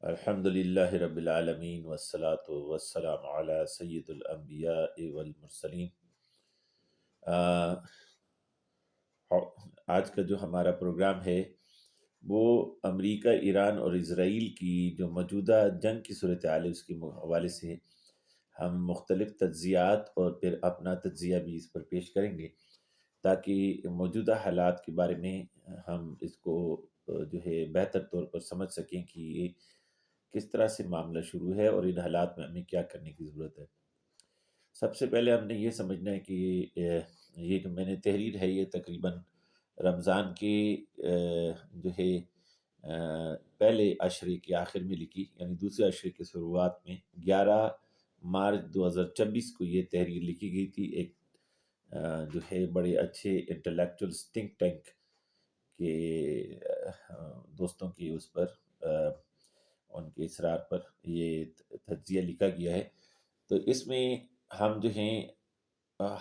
الحمد للہ رب العالمین والصلاة والسلام علی سید الانبیاء والمرسلین۔ آ، آج کا جو ہمارا پروگرام ہے وہ امریکہ، ایران اور اسرائیل کی جو موجودہ جنگ کی صورتحال ہے اس کے حوالے سے ہم مختلف تجزیات اور پھر اپنا تجزیہ بھی اس پر پیش کریں گے، تاکہ موجودہ حالات کے بارے میں ہم اس کو جو ہے بہتر طور پر سمجھ سکیں کہ یہ کس طرح سے معاملہ شروع ہے اور ان حالات میں ہمیں کیا کرنے کی ضرورت ہے۔ سب سے پہلے ہم نے یہ سمجھنا ہے کہ یہ جو میں نے تحریر ہے یہ تقریباً رمضان کے جو ہے پہلے عشرے کے آخر میں لکھی، یعنی دوسرے عشرے کے شروعات میں 11 مارچ 2024 کو یہ تحریر لکھی گئی تھی۔ ایک جو ہے بڑے اچھے انٹلیکچوئل تھنک ٹینک کے دوستوں کی اس پر ان کے اصرار پر یہ تجزیہ لکھا گیا ہے۔ تو اس میں ہم جو ہیں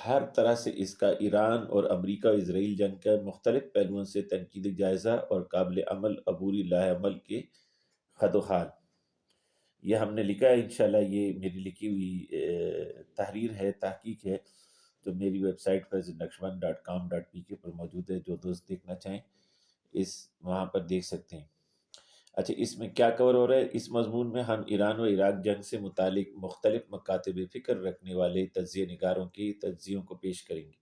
ہر طرح سے اس کا ایران اور امریکہ اور اسرائیل جنگ کا مختلف پہلوؤں سے تنقیدی جائزہ اور قابل عمل عبوری لاہ عمل کے خد و خال یہ ہم نے لکھا ہے۔ انشاءاللہ یہ میری لکھی ہوئی تحریر ہے، تحقیق ہے، جو میری ویب سائٹ presentnaqshband.com.pk پر موجود ہے۔ جو دوست دیکھنا چاہیں وہاں پر دیکھ سکتے ہیں۔ اچھا، اس میں کیا کور ہو رہا ہے؟ اس مضمون میں ہم ایران و عراق جنگ سے متعلق مختلف مکاتب فکر رکھنے والے تجزیہ نگاروں کے تجزیوں کو پیش کریں گے،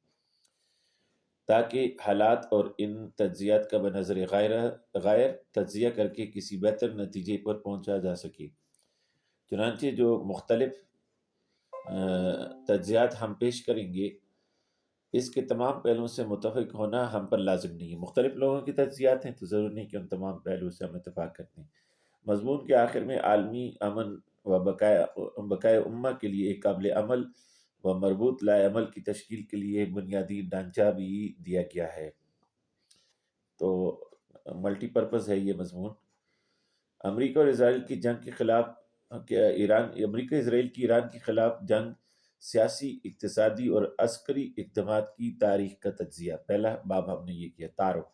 تاکہ حالات اور ان تجزیات کا بنظر غائر تجزیہ کر کے کسی بہتر نتیجے پر پہنچا جا سکے۔ چنانچہ جو مختلف تجزیات ہم پیش کریں گے اس کے تمام پہلوؤں سے متفق ہونا ہم پر لازم نہیں ہے۔ مختلف لوگوں کی تجزیات ہیں تو ضرور نہیں کہ ان تمام پہلوؤں سے ہم اتفاق کرتے ہیں۔ مضمون کے آخر میں عالمی امن و بقائے امہ کے لیے ایک قابل عمل و مربوط لائے عمل کی تشکیل کے لیے بنیادی ڈھانچہ بھی دیا گیا ہے۔ تو ملٹی پرپز ہے یہ مضمون۔ امریکہ اور اسرائیل کی جنگ کے خلاف امریکہ اسرائیل کی ایران کے خلاف جنگ، سیاسی، اقتصادی اور عسکری اقدامات کی تاریخ کا تجزیہ۔ پہلا باب ہم نے یہ کیا، تعارف۔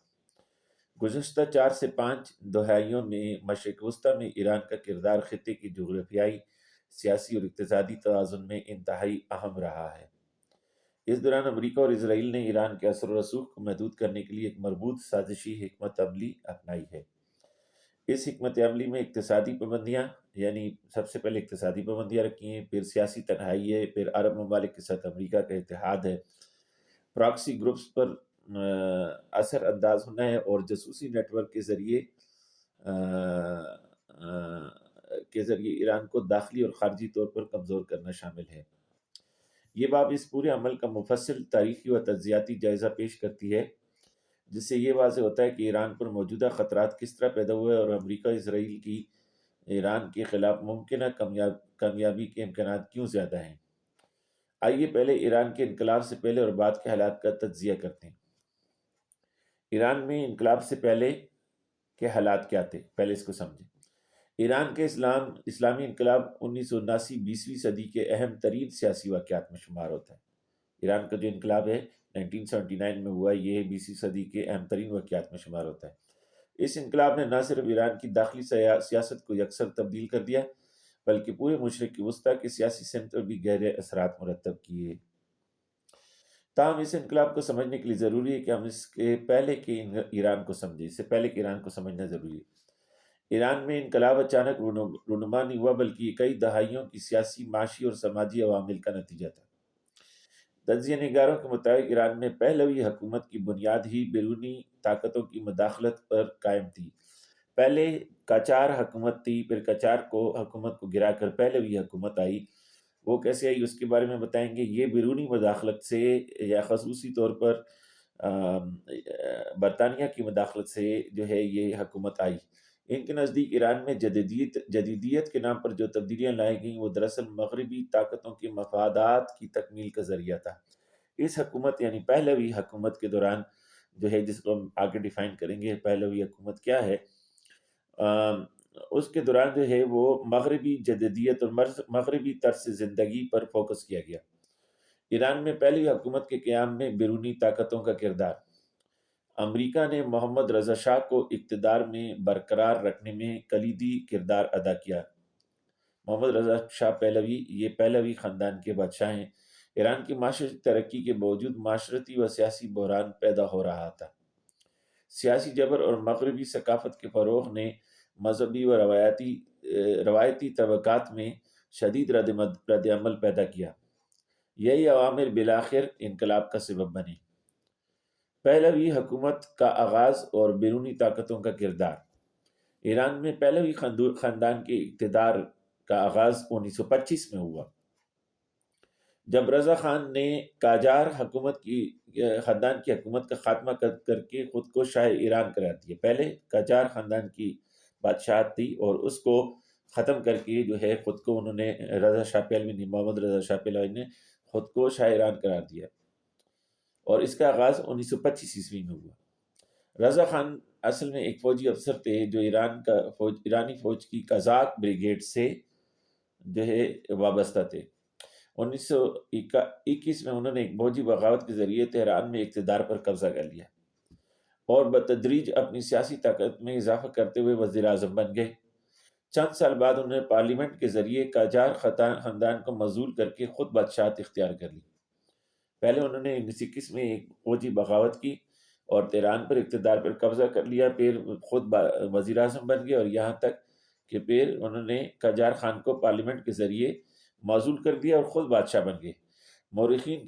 گزشتہ 4 سے 5 دہائیوں میں مشرق وسطیٰ میں ایران کا کردار خطے کی جغرافیائی، سیاسی اور اقتصادی توازن میں انتہائی اہم رہا ہے۔ اس دوران امریکہ اور اسرائیل نے ایران کے اثر و رسوخ کو محدود کرنے کے لیے ایک مربوط سازشی حکمت عملی اپنائی ہے۔ اس حکمت عملی میں اقتصادی پابندیاں، یعنی سب سے پہلے اقتصادی پابندیاں رکھی ہیں، پھر سیاسی تنہائی ہے، پھر عرب ممالک کے ساتھ امریکہ کا اتحاد ہے، پراکسی گروپس پر اثر انداز ہونا ہے، اور جاسوسی نیٹ ورک کے ذریعے ایران کو داخلی اور خارجی طور پر کمزور کرنا شامل ہے۔ یہ باب اس پورے عمل کا مفصل تاریخی و تجزیاتی جائزہ پیش کرتی ہے، جس سے یہ واضح ہوتا ہے کہ ایران پر موجودہ خطرات کس طرح پیدا ہوئے اور امریکہ اسرائیل کی ایران کے خلاف ممکنہ کامیابی کے امکانات کیوں زیادہ ہیں۔ آئیے پہلے ایران کے انقلاب سے پہلے اور بعد کے حالات کا تجزیہ کرتے ہیں۔ ایران میں انقلاب سے پہلے کے حالات کیا تھے، پہلے اس کو سمجھیں۔ ایران کے اسلامی انقلاب 1979 20ویں صدی کے اہم ترین سیاسی واقعات میں شمار ہوتا ہے۔ ایران کا جو انقلاب ہے 1979 میں ہوا، یہ 20ویں صدی کے اہم ترین واقعات میں شمار ہوتا ہے۔ اس انقلاب نے نہ صرف ایران کی داخلی سیاست کو یکسر تبدیل کر دیا، بلکہ پورے مشرق وسطیٰ کی سیاسی سمت پر بھی گہرے اثرات مرتب کیے۔ تاہم اس انقلاب کو سمجھنے کے لیے ضروری ہے کہ ہم اس کے پہلے کے ایران کو سمجھیں، اس سے پہلے کے ایران کو سمجھنا ضروری ہے۔ ایران میں انقلاب اچانک رونما نہیں ہوا، بلکہ یہ کئی دہائیوں کی سیاسی، معاشی اور سماجی عوامل کا نتیجہ تھا۔ تجزیہ نگاروں کے مطابق ایران میں پہلوی حکومت کی بنیاد ہی بیرونی طاقتوں کی مداخلت پر قائم تھی۔ پہلے قاجار حکومت تھی، پھر قاجار حکومت کو گرا کر پہلوی حکومت آئی۔ وہ کیسے آئی اس کے بارے میں بتائیں گے۔ یہ بیرونی مداخلت سے یا خصوصی طور پر برطانیہ کی مداخلت سے جو ہے یہ حکومت آئی۔ ان کے نزدیک ایران میں جدیدیت کے نام پر جو تبدیلیاں لائی گئیں وہ دراصل مغربی طاقتوں کے مفادات کی تکمیل کا ذریعہ تھا۔ اس حکومت یعنی پہلوی حکومت کے دوران جو ہے، جس کو ہم آگے ڈیفائن کریں گے پہلوی حکومت کیا ہے، اس کے دوران جو ہے وہ مغربی جدیدیت اور مغربی طرز زندگی پر فوکس کیا گیا۔ ایران میں پہلی حکومت کے قیام میں بیرونی طاقتوں کا کردار۔ امریکہ نے محمد رضا شاہ کو اقتدار میں برقرار رکھنے میں کلیدی کردار ادا کیا۔ محمد رضا شاہ پہلوی یہ پہلوی خاندان کے بادشاہ ہیں۔ ایران کی معاشرتی ترقی کے باوجود معاشرتی و سیاسی بحران پیدا ہو رہا تھا۔ سیاسی جبر اور مغربی ثقافت کے فروغ نے مذہبی و روایتی طبقات میں شدید رد عمل پیدا کیا۔ یہی عوامل بالآخر انقلاب کا سبب بنے۔ پہلوی حکومت کا آغاز اور بیرونی طاقتوں کا کردار۔ ایران میں پہلوی خاندان کے اقتدار کا آغاز 1925 میں ہوا، جب رضا خان نے قاجار خاندان کی حکومت کا خاتمہ کر کے خود کو شاہ ایران قرار دیا۔ پہلے قاجار خاندان کی بادشاہت تھی اور اس کو ختم کر کے جو ہے خود کو انہوں نے محمد رضا شاہ پہلوی نے خود کو شاہ ایران قرار دیا، اور اس کا آغاز 1925 میں ہوا۔ رضا خان اصل میں ایک فوجی افسر تھے جو ایرانی فوج کی قزاق بریگیڈ سے جو ہے وابستہ تھے۔ 1921 میں انہوں نے ایک فوجی بغاوت کے ذریعے تہران میں اقتدار پر قبضہ کر لیا اور بتدریج اپنی سیاسی طاقت میں اضافہ کرتے ہوئے وزیر اعظم بن گئے۔ چند سال بعد انہوں نے پارلیمنٹ کے ذریعے قاجار خاندان کو معزول کر کے خود بادشاہت اختیار کر لی۔ پہلے انہوں نے 1921 میں ایک فوجی بغاوت کی اور تہران پر اقتدار پر قبضہ کر لیا، پھر خود وزیر اعظم بن گئے، اور یہاں تک کہ پھر انہوں نے قاجار خان کو پارلیمنٹ کے ذریعے معزول کر دیا اور خود بادشاہ بن گئے۔ مورخین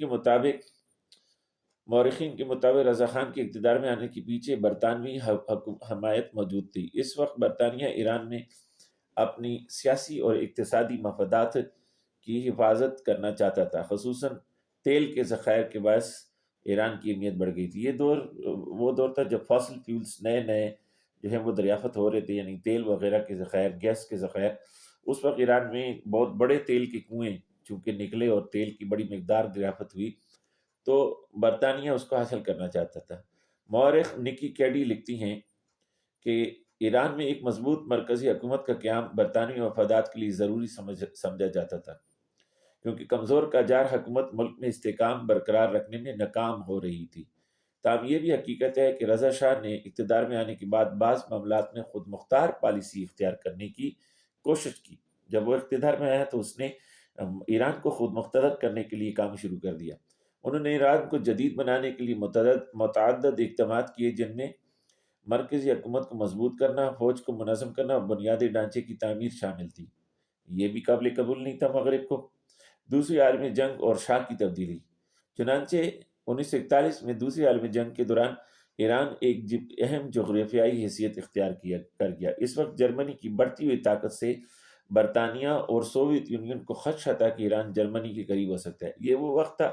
کے مطابق رضا خان کے اقتدار میں آنے کے پیچھے برطانوی حمایت موجود تھی۔ اس وقت برطانیہ ایران میں اپنی سیاسی اور اقتصادی مفادات کی حفاظت کرنا چاہتا تھا، خصوصاً تیل کے ذخائر کے باعث ایران کی اہمیت بڑھ گئی تھی۔ یہ وہ دور تھا جب فاسل فیولز نئے جو ہے وہ دریافت ہو رہے تھے، یعنی تیل وغیرہ کے ذخائر، گیس کے ذخائر۔ اس وقت ایران میں بہت بڑے تیل کے کنویں چونکہ نکلے اور تیل کی بڑی مقدار دریافت ہوئی، تو برطانیہ اس کو حاصل کرنا چاہتا تھا۔ مورخ نکی کیڈی لکھتی ہیں کہ ایران میں ایک مضبوط مرکزی حکومت کا قیام برطانوی مفادات کے لیے ضروری سمجھا جاتا تھا، کیونکہ کمزور قاجار حکومت ملک میں استحکام برقرار رکھنے میں ناکام ہو رہی تھی۔ تاہم یہ بھی حقیقت ہے کہ رضا شاہ نے اقتدار میں آنے کے بعد بعض معاملات میں خود مختار پالیسی اختیار کرنے کی کوشش کی۔ جب وہ اقتدار میں آیا تو اس نے ایران کو خود مقتدر کرنے کے لیے کام شروع کر دیا۔ انہوں نے ایران کو جدید بنانے کے لیے متعدد اقدامات کیے، جن میں مرکزی حکومت کو مضبوط کرنا، فوج کو منظم کرنا اور بنیادی ڈھانچے کی تعمیر شامل تھی۔ یہ بھی قابل قبول نہیں تھا مغرب کو۔ دوسری عالمی جنگ اور شاہ کی تبدیلی۔ چنانچہ 1941 میں دوسری عالمی جنگ کے دوران ایران ایک اہم جغرافیائی حیثیت اختیار کر گیا۔ اس وقت جرمنی کی بڑھتی ہوئی طاقت سے برطانیہ اور سوویت یونین کو خدشہ تھا کہ ایران جرمنی کے قریب ہو سکتا ہے۔ یہ وہ وقت تھا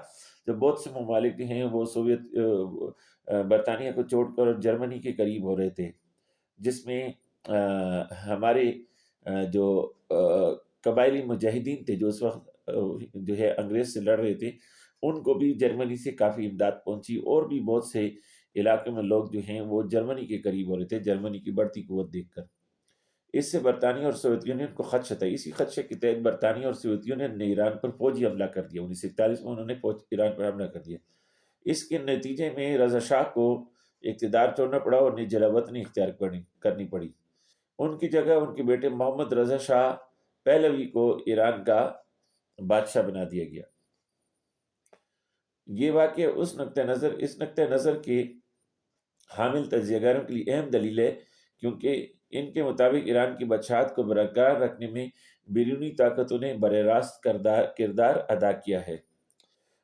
جب بہت سے ممالک ہیں وہ برطانیہ کو چھوڑ کر جرمنی کے قریب ہو رہے تھے، جس میں ہمارے جو قبائلی مجاہدین تھے جو اس وقت جو ہے انگریز سے لڑ رہے تھے، ان کو بھی جرمنی سے کافی امداد پہنچی، اور بھی بہت سے علاقے میں لوگ جو ہیں وہ جرمنی کے قریب ہو رہے تھے جرمنی کی بڑھتی قوت دیکھ کر۔ اس سے برطانیہ اور سوویت یونین کو خدشہ تھا۔ اسی خدشے کے تحت برطانیہ اور سوویت یونین نے ایران پر فوجی حملہ کر دیا۔ 1941 میں انہوں نے ایران پر حملہ کر دیا۔ اس کے نتیجے میں رضا شاہ کو اقتدار چھوڑنا پڑا اور انہیں جلا وطنی اختیار کرنی پڑی۔ ان کی جگہ ان کے بیٹے محمد رضا شاہ پہلوی کو ایران کا بادشاہ بنا دیا گیا۔ یہ واقعہ اس نقطہ نظر کے حامل تجزیہ کاروں کے لیے اہم دلیل ہے، کیونکہ ان کے مطابق ایران کی بادشاہت کو برقرار رکھنے میں بیرونی طاقتوں نے براہ راست کردار ادا کیا ہے۔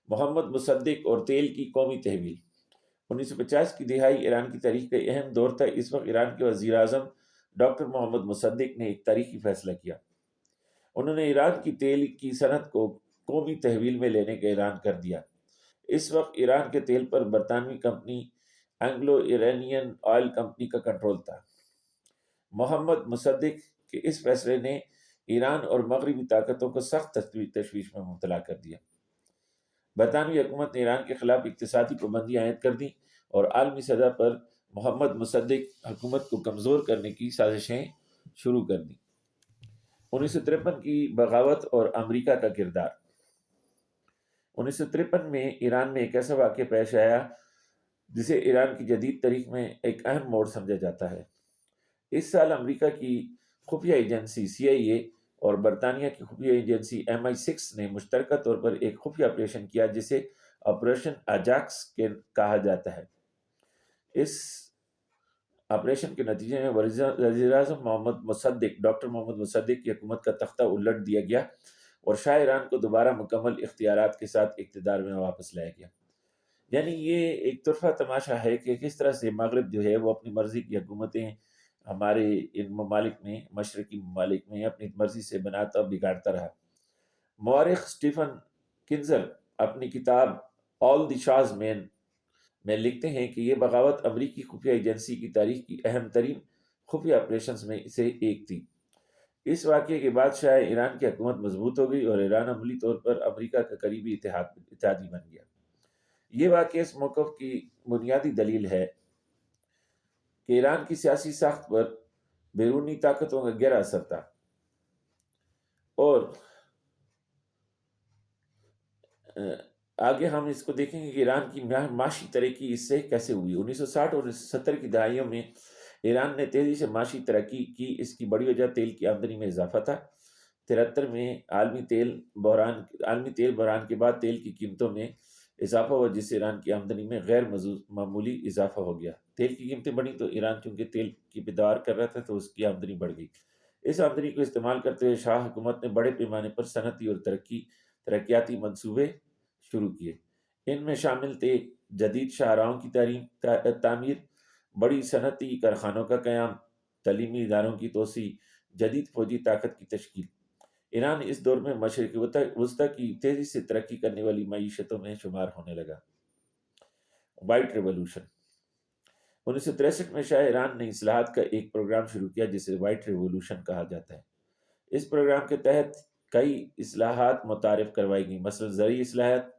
محمد مصدق اور تیل کی قومی تحویل۔ 1950 کی دہائی ایران کی تاریخ کا اہم دور تھا۔ اس وقت ایران کے وزیر اعظم ڈاکٹر محمد مصدق نے ایک تاریخی فیصلہ کیا۔ انہوں نے ایران کی تیل کی صنعت کو قومی تحویل میں لینے کا اعلان کر دیا۔ اس وقت ایران کے تیل پر برطانوی company Anglo Iranian oil company کا کنٹرول تھا۔ محمد مصدق کے اس فیصلے نے ایران اور مغربی طاقتوں کو سخت تشویش میں مبتلا کر دیا۔ برطانوی حکومت نے ایران کے خلاف اقتصادی پابندیاں عائد کر دیں اور عالمی سطح پر محمد مصدق حکومت کو کمزور کرنے کی سازشیں شروع کر دیں۔ 1953 کی بغاوت اور امریکہ کا کردار۔ 1953 میں ایران میں ایک ایسا واقعہ پیش آیا جسے ایران کی جدید تاریخ میں ایک اہم موڑ سمجھا جاتا ہے۔ اس سال امریکہ کی خفیہ ایجنسی CIA اور برطانیہ کی خفیہ ایجنسی MI6 نے مشترکہ طور پر ایک خفیہ آپریشن کیا جسے آپریشن اجاکس کے کہا جاتا ہے۔ اس آپریشن کے نتیجے میں وزیر اعظم ڈاکٹر محمد مصدق کی حکومت کا تختہ الٹ دیا گیا اور شاہ ایران کو دوبارہ مکمل اختیارات کے ساتھ اقتدار میں واپس لایا گیا۔ یعنی یہ ایک طرفہ تماشا ہے کہ کس طرح سے مغرب جو ہے وہ اپنی مرضی کی حکومتیں ہمارے ان ممالک میں، مشرقی ممالک میں اپنی مرضی سے بناتا اور بگاڑتا رہا۔ مورخ سٹیفن کنزر اپنی کتاب آل دی شاز مین میں لکھتے ہیں کہ یہ بغاوت امریکی خفیہ ایجنسی کی تاریخ کی اہم ترین خفیہ آپریشنز میں سے ایک تھی۔ اس واقعے کے بعد شاہ ایران کی حکومت مضبوط ہو گئی اور ایران عملی طور پر امریکہ کا قریبی اتحادی بن گیا۔ یہ واقعہ اس موقف کی بنیادی دلیل ہے کہ ایران کی سیاسی ساخت پر بیرونی طاقتوں کا گہرا اثر تھا، اور آگے ہم اس کو دیکھیں گے کہ ایران کی معاشی ترقی اس سے کیسے ہوئی۔ 1960 اور 70 کی دہائیوں میں ایران نے تیزی سے معاشی ترقی کی۔ اس کی بڑی وجہ تیل کی آمدنی میں اضافہ تھا۔ 73 میں عالمی تیل بحران کے بعد تیل کی قیمتوں میں اضافہ ہوا، جس سے ایران کی آمدنی میں غیر معمولی اضافہ ہو گیا۔ تیل کی قیمتیں بڑھیں تو ایران چونکہ تیل کی پیداوار کر رہا تھا تو اس کی آمدنی بڑھ گئی۔ اس آمدنی کو استعمال کرتے ہوئے شاہ حکومت نے بڑے پیمانے پر صنعتی اور ترقیاتی منصوبے شروع کیے۔ ان میں شامل تھے جدید شاہراہوں کی تعمیر، بڑی صنعتی کارخانوں کا قیام، تعلیمی اداروں کی توسیع، جدید فوجی طاقت کی تشکیل۔ ایران اس دور میں مشرق وسطیٰ کی تیزی سے ترقی کرنے والی معیشتوں میں شمار ہونے لگا۔ وائٹ ریولوشن 1963 میں شاہ ایران نے اصلاحات کا ایک پروگرام شروع کیا جسے وائٹ ریولوشن کہا جاتا ہے۔ اس پروگرام کے تحت کئی اصلاحات متعارف کروائی گئیں، مثلا زرعی اصلاحات،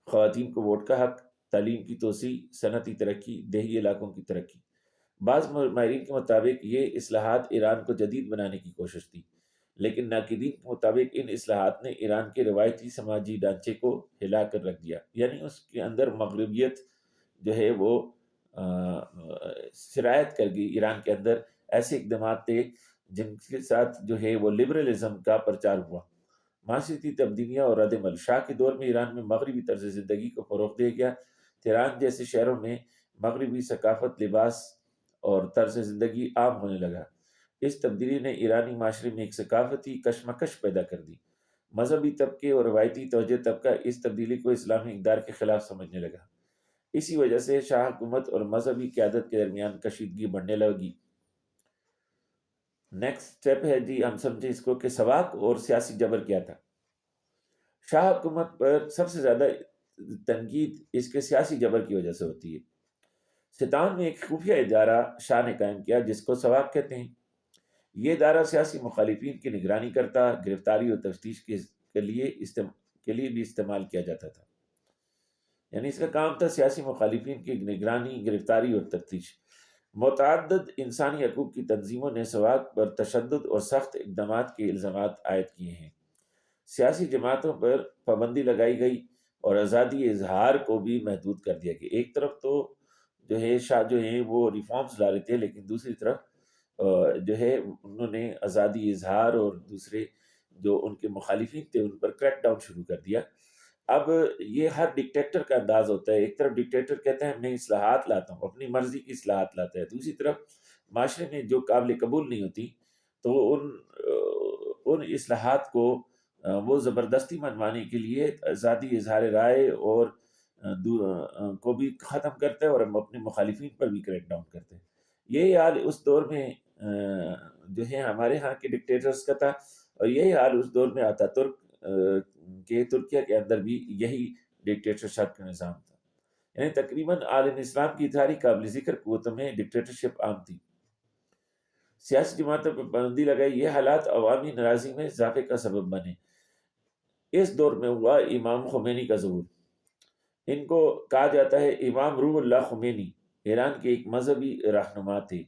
خواتین کو ووٹ کا حق، تعلیم کی توسیع، صنعتی ترقی، دیہی علاقوں کی ترقی۔ بعض ماہرین کے مطابق یہ اصلاحات ایران کو جدید بنانے کی کوشش تھی، لیکن ناقدین کے مطابق ان اصلاحات نے ایران کے روایتی سماجی ڈھانچے کو ہلا کر رکھ دیا، یعنی اس کے اندر مغربیت جو ہے وہ سرایت کر گئی۔ ایران کے اندر ایسے اقدامات تھے جن کے ساتھ جو ہے وہ لبرلزم کا پرچار ہوا۔ معاشرتی تبدیلیاں اور رد عمل۔ شاہ کے دور میں ایران میں مغربی طرز زندگی کو فروغ دیا گیا۔ تہران جیسے شہروں میں مغربی ثقافت، لباس اور طرز زندگی عام ہونے لگا۔ اس تبدیلی نے ایرانی معاشرے میں ایک ثقافتی کشمکش پیدا کر دی۔ مذہبی طبقے اور روایتی توجہ طبقہ اس تبدیلی کو اسلامی اقدار کے خلاف سمجھنے لگا۔ اسی وجہ سے شاہ حکومت اور مذہبی قیادت کے درمیان کشیدگی بڑھنے لگی۔ نیکسٹ سٹیپ ہے جی، ہم سمجھیں اس کو کہ سواک اور سیاسی جبر کیا تھا۔ شاہ حکومت پر سب سے زیادہ تنقید اس کے سیاسی جبر کی وجہ سے ہوتی ہے۔ 57 میں ایک خفیہ ادارہ شاہ نے قائم کیا جس کو سواک کہتے ہیں۔ یہ ادارہ سیاسی مخالفین کی نگرانی کرتا، گرفتاری اور تفتیش کے لیے بھی استعمال کیا جاتا تھا۔ یعنی اس کا کام تھا سیاسی مخالفین کی نگرانی، گرفتاری اور تفتیش۔ متعدد انسانی حقوق کی تنظیموں نے سواک پر تشدد اور سخت اقدامات کے الزامات عائد کیے ہیں۔ سیاسی جماعتوں پر پابندی لگائی گئی اور آزادی اظہار کو بھی محدود کر دیا گیا۔ ایک طرف تو جو ہے شاہ جو ہیں وہ ریفارمز لا رہے تھے، لیکن دوسری طرف جو ہے انہوں نے آزادی اظہار اور دوسرے جو ان کے مخالفین تھے ان پر کریک ڈاؤن شروع کر دیا۔ اب یہ ہر ڈکٹیٹر کا انداز ہوتا ہے۔ ایک طرف ڈکٹیٹر کہتا ہے میں اصلاحات لاتا ہوں، اپنی مرضی کی اصلاحات لاتا ہے، دوسری طرف معاشرے میں جو قابل قبول نہیں ہوتی تو ان اصلاحات کو وہ زبردستی منوانے کے لیے آزادی اظہار رائے اور کو بھی ختم کرتے ہیں اور اپنے مخالفین پر بھی کریک ڈاؤن کرتے ہیں۔ یہی حال اس دور میں جو ہے ہمارے ہاں کے ڈکٹیٹرز کا تھا، اور یہی حال اس دور میں آتا ترک کہ ترکیہ کے اندر بھی یہی ڈکٹیٹرشپ کا نظام تھا۔ یعنی تقریباً عالم اسلام کی اتحادی قابل ذکر قوتوں میں ڈکٹیٹرشپ عام تھی۔ سیاسی جماعتوں پر پابندی لگائی۔ یہ حالات عوامی ناراضی میں اضافے کا سبب بنے۔ اس دور میں ہوا امام خمینی کا ظہور۔ ان کو کہا جاتا ہے امام روح اللہ خمینی، ایران کے ایک مذہبی رہنما تھے۔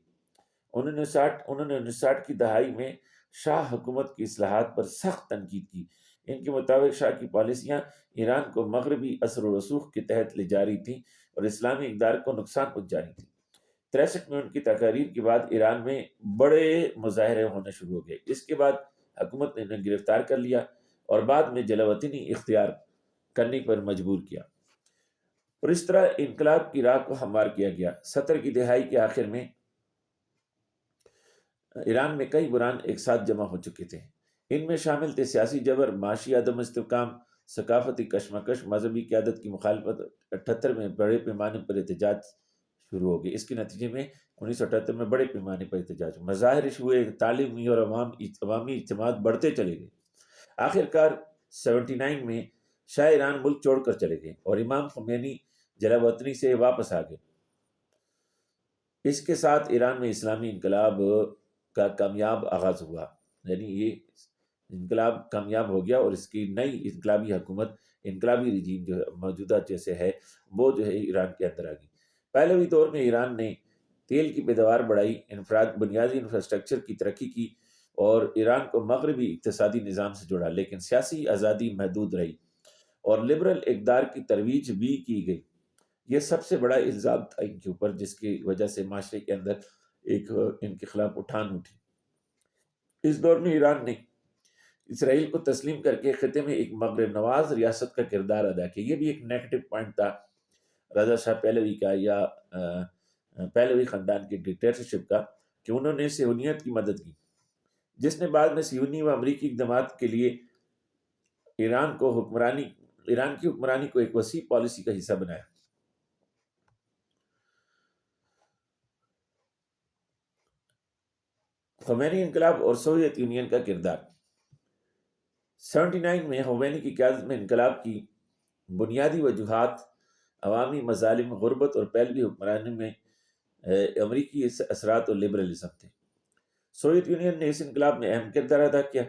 انہوں نے 1960 کی دہائی میں شاہ حکومت کی اصلاحات پر سخت تنقید کی۔ ان کے مطابق شاہ کی پالیسیاں ایران کو مغربی اثر و رسوخ کے تحت لے جا رہی تھیں اور اسلامی اقدار کو نقصان پہنچانی تھی۔ 63 میں ان کی تقاریر کے بعد ایران میں بڑے مظاہرے ہونے شروع ہو گئے۔ اس کے بعد حکومت نے انہیں گرفتار کر لیا اور بعد میں جلا وطنی اختیار کرنے پر مجبور کیا، اور اس طرح انقلاب کی راہ کو ہموار کیا گیا۔ 70 کی دہائی کے آخر میں ایران میں کئی بحران ایک ساتھ جمع ہو چکے تھے۔ ان میں شامل تھے سیاسی جبر، معاشی عدم استحکام، ثقافتی کشمکش، مذہبی قیادت کی مخالفت۔ 78 میں بڑے پیمانے پر احتجاج شروع ہو گئے۔ اس کے نتیجے میں 1978 میں بڑے پیمانے پر احتجاج، مظاہر ہوئے، تعلیمی اور عوامی اجتماعات بڑھتے چلے گئے۔ آخر کار 79 میں شاہ ایران ملک چھوڑ کر چلے گئے اور امام خمینی جلا وطنی سے واپس آ گئے۔ اس کے ساتھ ایران میں اسلامی انقلاب کا کامیاب آغاز ہوا، یعنی یہ انقلاب کامیاب ہو گیا اور اس کی نئی انقلابی حکومت، انقلابی رجیم جو موجودہ جیسے ہے وہ جو ہے ایران کے اندر آ گئی۔ پہلوی دور میں ایران نے تیل کی پیداوار بڑھائی، بنیادی انفراسٹرکچر کی ترقی کی اور ایران کو مغربی اقتصادی نظام سے جوڑا، لیکن سیاسی آزادی محدود رہی اور لبرل اقدار کی ترویج بھی کی گئی۔ یہ سب سے بڑا الزام تھا ان کے اوپر، جس کی وجہ سے معاشرے کے اندر ایک ان کے خلاف اٹھان اٹھی۔ اس دور میں ایران نے اسرائیل کو تسلیم کر کے خطے میں ایک مغرب نواز ریاست کا کردار ادا کیا۔ یہ بھی ایک نیگیٹو پوائنٹ تھا رضا شاہ پہلوی کا، یا پہلوی خاندان کی ڈکٹیٹرشپ کا، کہ انہوں نے صہیونیت کی مدد کی، جس نے بعد میں صہیونی و امریکی اقدامات کے لیے ایران کی حکمرانی کو ایک وسیع پالیسی کا حصہ بنایا۔ خمینی انقلاب اور سوویت یونین کا کردار۔ 79 میں خمینی کی قیادت میں انقلاب کی بنیادی وجوہات عوامی مظالم، غربت اور پہلوی حکمرانی میں امریکی اثرات اور لبرلزم تھے۔ سوویت یونین نے اس انقلاب میں اہم کردار ادا کیا،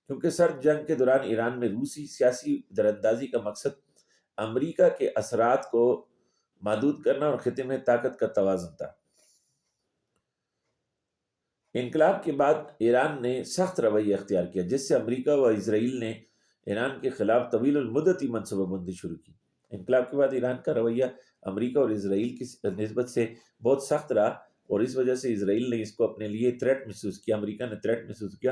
کیونکہ سرد جنگ کے دوران ایران میں روسی سیاسی دراندازی کا مقصد امریکہ کے اثرات کو محدود کرنا اور خطے میں طاقت کا توازن تھا۔ انقلاب کے بعد ایران نے سخت رویہ اختیار کیا، جس سے امریکہ و اسرائیل نے ایران کے خلاف طویل المدتی منصوبہ بندی شروع کی۔ انقلاب کے بعد ایران کا رویہ امریکہ اور اسرائیل کی نسبت سے بہت سخت رہا، اور اس وجہ سے اسرائیل نے اس کو اپنے لیے تھریٹ محسوس کیا، امریکہ نے تھریٹ محسوس کیا،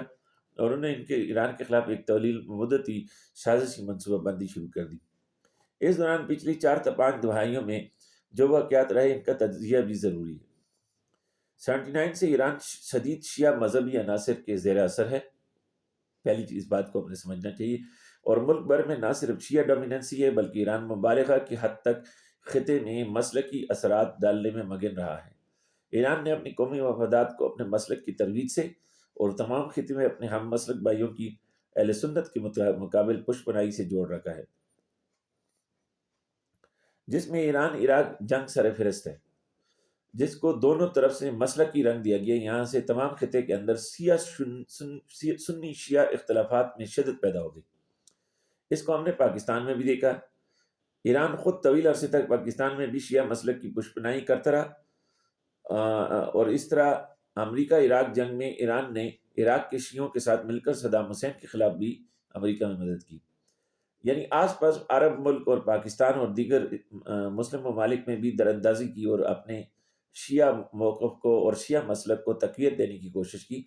اور انہوں نے ایران کے خلاف ایک طویل مدتی سازشی منصوبہ بندی شروع کر دی۔ اس دوران پچھلی 4 تا 5 دہائیوں میں جو واقعات رہے، ان کا تجزیہ بھی ضروری ہے۔ 79 سے ایران شدید شیعہ مذہبی عناصر کے زیر اثر ہے، پہلی چیز بات کو ہمیں سمجھنا چاہیے، اور ملک بھر میں نہ صرف شیعہ ڈومیننسی ہے بلکہ ایران مبالغہ کی حد تک خطے میں مسلکی اثرات ڈالنے میں مگن رہا ہے۔ ایران نے اپنی قومی مفادات کو اپنے مسلک کی ترویج سے اور تمام خطے میں اپنے ہم مسلک بھائیوں کی اہل سنت کے مقابل پشت پناہی سے جوڑ رکھا ہے، جس میں ایران عراق جنگ سر فہرست ہے، جس کو دونوں طرف سے مسلکی رنگ دیا گیا۔ یہاں سے تمام خطے کے اندر سنی شیعہ اختلافات میں شدت پیدا ہو گئی۔ اس کو ہم نے پاکستان میں بھی دیکھا۔ ایران خود طویل عرصے تک پاکستان میں بھی شیعہ مسلک کی پشپناہی کرتا رہا، اور اس طرح امریکہ عراق جنگ میں ایران نے عراق کے شیعوں کے ساتھ مل کر صدام حسین کے خلاف بھی امریکہ میں مدد کی۔ یعنی آس پاس عرب ملک اور پاکستان اور دیگر مسلم ممالک میں بھی دراندازی کی اور اپنے شیعہ موقف کو اور شیعہ مسلک کو تقویت دینے کی کوشش کی،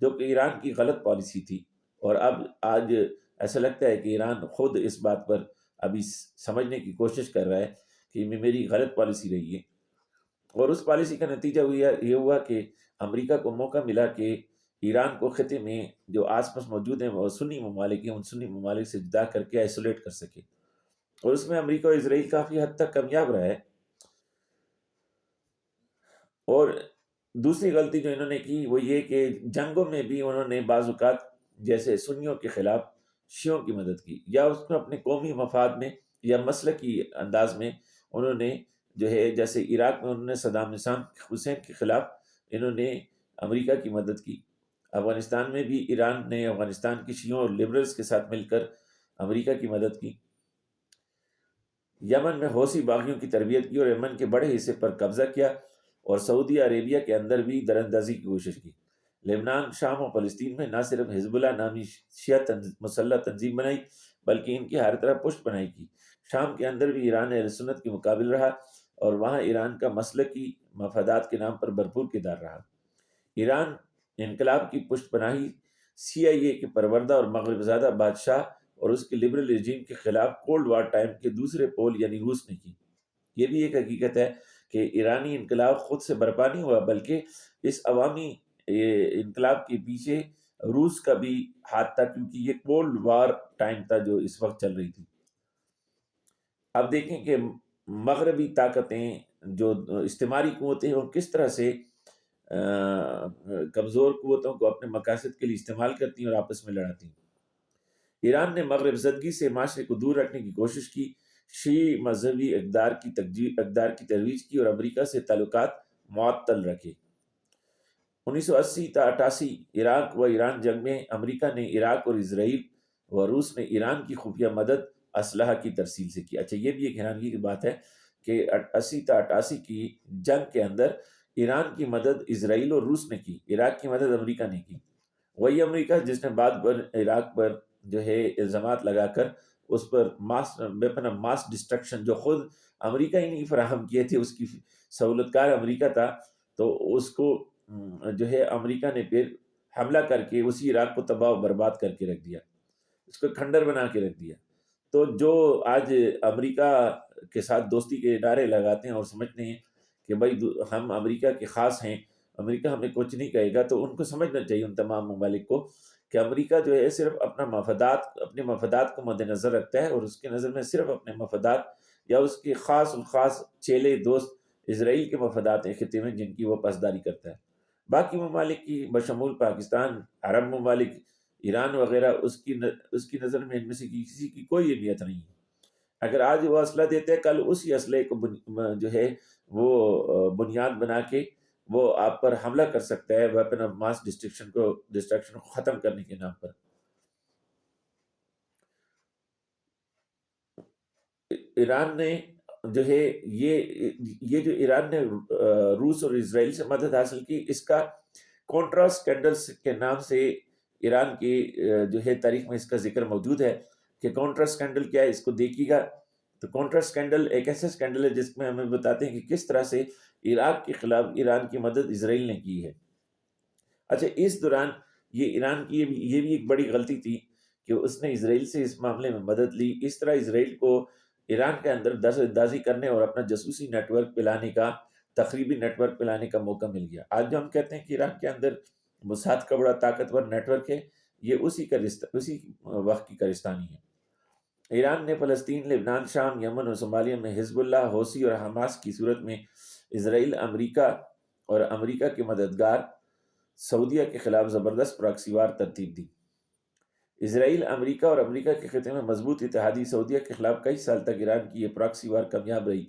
جو کہ ایران کی غلط پالیسی تھی۔ اور اب آج ایسا لگتا ہے کہ ایران خود اس بات پر ابھی سمجھنے کی کوشش کر رہا ہے کہ میری غلط پالیسی رہی ہے، اور اس پالیسی کا نتیجہ یہ ہوا کہ امریکہ کو موقع ملا کہ ایران کو خطے میں جو آس پاس موجود ہیں وہ سنی ممالک ہیں، ان سنی ممالک سے جدا کر کے آئسولیٹ کر سکے، اور اس میں امریکہ اور اسرائیل کافی حد تک کامیاب رہا ہے۔ اور دوسری غلطی جو انہوں نے کی وہ یہ کہ جنگوں میں بھی انہوں نے بعض اوقات جیسے سنیوں کے خلاف شیعوں کی مدد کی، یا اس کو اپنے قومی مفاد میں یا مسلکی انداز میں انہوں نے جو ہے، جیسے عراق میں انہوں نے صدام حسین کے خلاف انہوں نے امریکہ کی مدد کی۔ افغانستان میں بھی ایران نے افغانستان کی شیعوں اور لبرلز کے ساتھ مل کر امریکہ کی مدد کی۔ یمن میں حوثی باغیوں کی تربیت کی اور یمن کے بڑے حصے پر قبضہ کیا، اور سعودی عربیہ کے اندر بھی دراندازی کی کوشش کی۔ لبنان، شام اور فلسطین میں نہ صرف حزب اللہ نامی شیعہ مسلح تنظیم بنائی بلکہ ان کی ہر طرح پشت پناہی کی۔ شام کے اندر بھی ایران اہل سنت کے مقابل رہا اور وہاں ایران کا مسلکی مفادات کے نام پر بھرپور کردار رہا۔ ایران انقلاب کی پشت پناہی CIA کے پروردہ اور مغرب زادہ بادشاہ اور اس کے لبرل رجیم کے خلاف کولڈ وار ٹائم کے دوسرے پول یعنی روس نے کی۔ یہ بھی ایک حقیقت ہے کہ ایرانی انقلاب خود سے برپا نہیں ہوا، بلکہ اس عوامی انقلاب کے پیچھے روس کا بھی ہاتھ تھا، کیونکہ یہ کولڈ وار ٹائم تھا جو اس وقت چل رہی تھی۔ اب دیکھیں کہ مغربی طاقتیں جو استعماری قوتیں ہیں وہ کس طرح سے کمزور قوتوں کو اپنے مقاصد کے لیے استعمال کرتی ہیں اور آپس میں لڑاتی ہیں۔ ایران نے مغرب زدگی سے معاشرے کو دور رکھنے کی کوشش کی، شیعی مذہبی اقدار کی ترویج کی اور امریکہ سے تعلقات معطل رکھے۔ 1980 تا 88 عراق و ایران جنگ میں امریکہ نے عراق اور اسرائیل و روس نے ایران کی خفیہ مدد اسلحہ کی ترسیل سے کی۔ اچھا، یہ بھی ایک حیرانگی کی بات ہے کہ 80 تا 88 کی جنگ کے اندر ایران کی مدد اسرائیل اور روس نے کی، عراق کی مدد امریکہ نے کی۔ وہی امریکہ جس نے بعد پر عراق پر جو ہے الزامات لگا کر اس پر ویپن آف ماس ڈسٹرکشن جو خود امریکہ ہی نہیں فراہم کیے تھے، اس کی سہولت کار امریکہ تھا، تو اس کو جو ہے امریکہ نے پھر حملہ کر کے اسی عراق کو تباہ و برباد کر کے رکھ دیا، اس کو کھنڈر بنا کے رکھ دیا۔ تو جو آج امریکہ کے ساتھ دوستی کے نعرے لگاتے ہیں اور سمجھتے ہیں کہ بھائی ہم امریکہ کے خاص ہیں، امریکہ ہمیں کچھ نہیں کہے گا، تو ان کو سمجھنا چاہیے ان تمام ممالک کو کہ امریکہ جو ہے صرف اپنے مفادات کو مد نظر رکھتا ہے، اور اس کے نظر میں صرف اپنے مفادات یا اس کے خاص الخاص چیلے دوست اسرائیل کے مفادات ہیں خطے میں، جن کی وہ پاسداری کرتا ہے۔ باقی ممالک کی بشمول پاکستان، عرب ممالک، ایران وغیرہ اس کی نظر میں ان میں سے کسی کی کوئی اہمیت نہیں ہے۔ اگر آج وہ اسلحہ دیتے ہیں، کل اسی اسلحے کو جو ہے وہ بنیاد بنا کے وہ آپ پر حملہ کر سکتا ہے ویپن آف ماس ڈسٹرکشن کو ختم کرنے کے نام پر۔ ایران نے جو ہے یہ جو ایران نے روس اور اسرائیل سے مدد حاصل کی، اس کا کونٹرا اسکینڈلز کے نام سے ایران کی جو ہے تاریخ میں اس کا ذکر موجود ہے کہ کونٹرا اسکینڈل کیا ہے، اس کو دیکھیے گا تو کونٹرا اسکینڈل ایک ایسا اسکینڈل ہے جس میں ہمیں بتاتے ہیں کہ کس طرح سے عراق کے خلاف ایران کی مدد اسرائیل نے کی ہے۔ اچھا، اس دوران یہ ایران کی یہ بھی ایک بڑی غلطی تھی کہ اس نے اسرائیل سے اس معاملے میں مدد لی۔ اس طرح اسرائیل کو ایران کے اندر دخل اندازی کرنے اور اپنا جاسوسی نیٹ ورک پلانے کا، تخریبی نیٹ ورک پلانے کا موقع مل گیا۔ آج جو ہم کہتے ہیں کہ ایران کے اندر موساد کا بڑا طاقتور نیٹ ورک ہے، یہ اسی وقت کی کارستانی ہے۔ ایران نے فلسطین، لبنان، شام، یمن اور صومالیہ میں حزب اللہ، حوثی اور حماس کی صورت میں اسرائیل، امریکہ اور امریکہ کے مددگار سعودیہ کے خلاف زبردست پراکسی وار ترتیب دی۔ اسرائیل، امریکہ اور امریکہ کے خطے میں مضبوط اتحادی سعودیہ کے خلاف کئی سال تک ایران کی یہ پراکسی وار کامیاب رہی،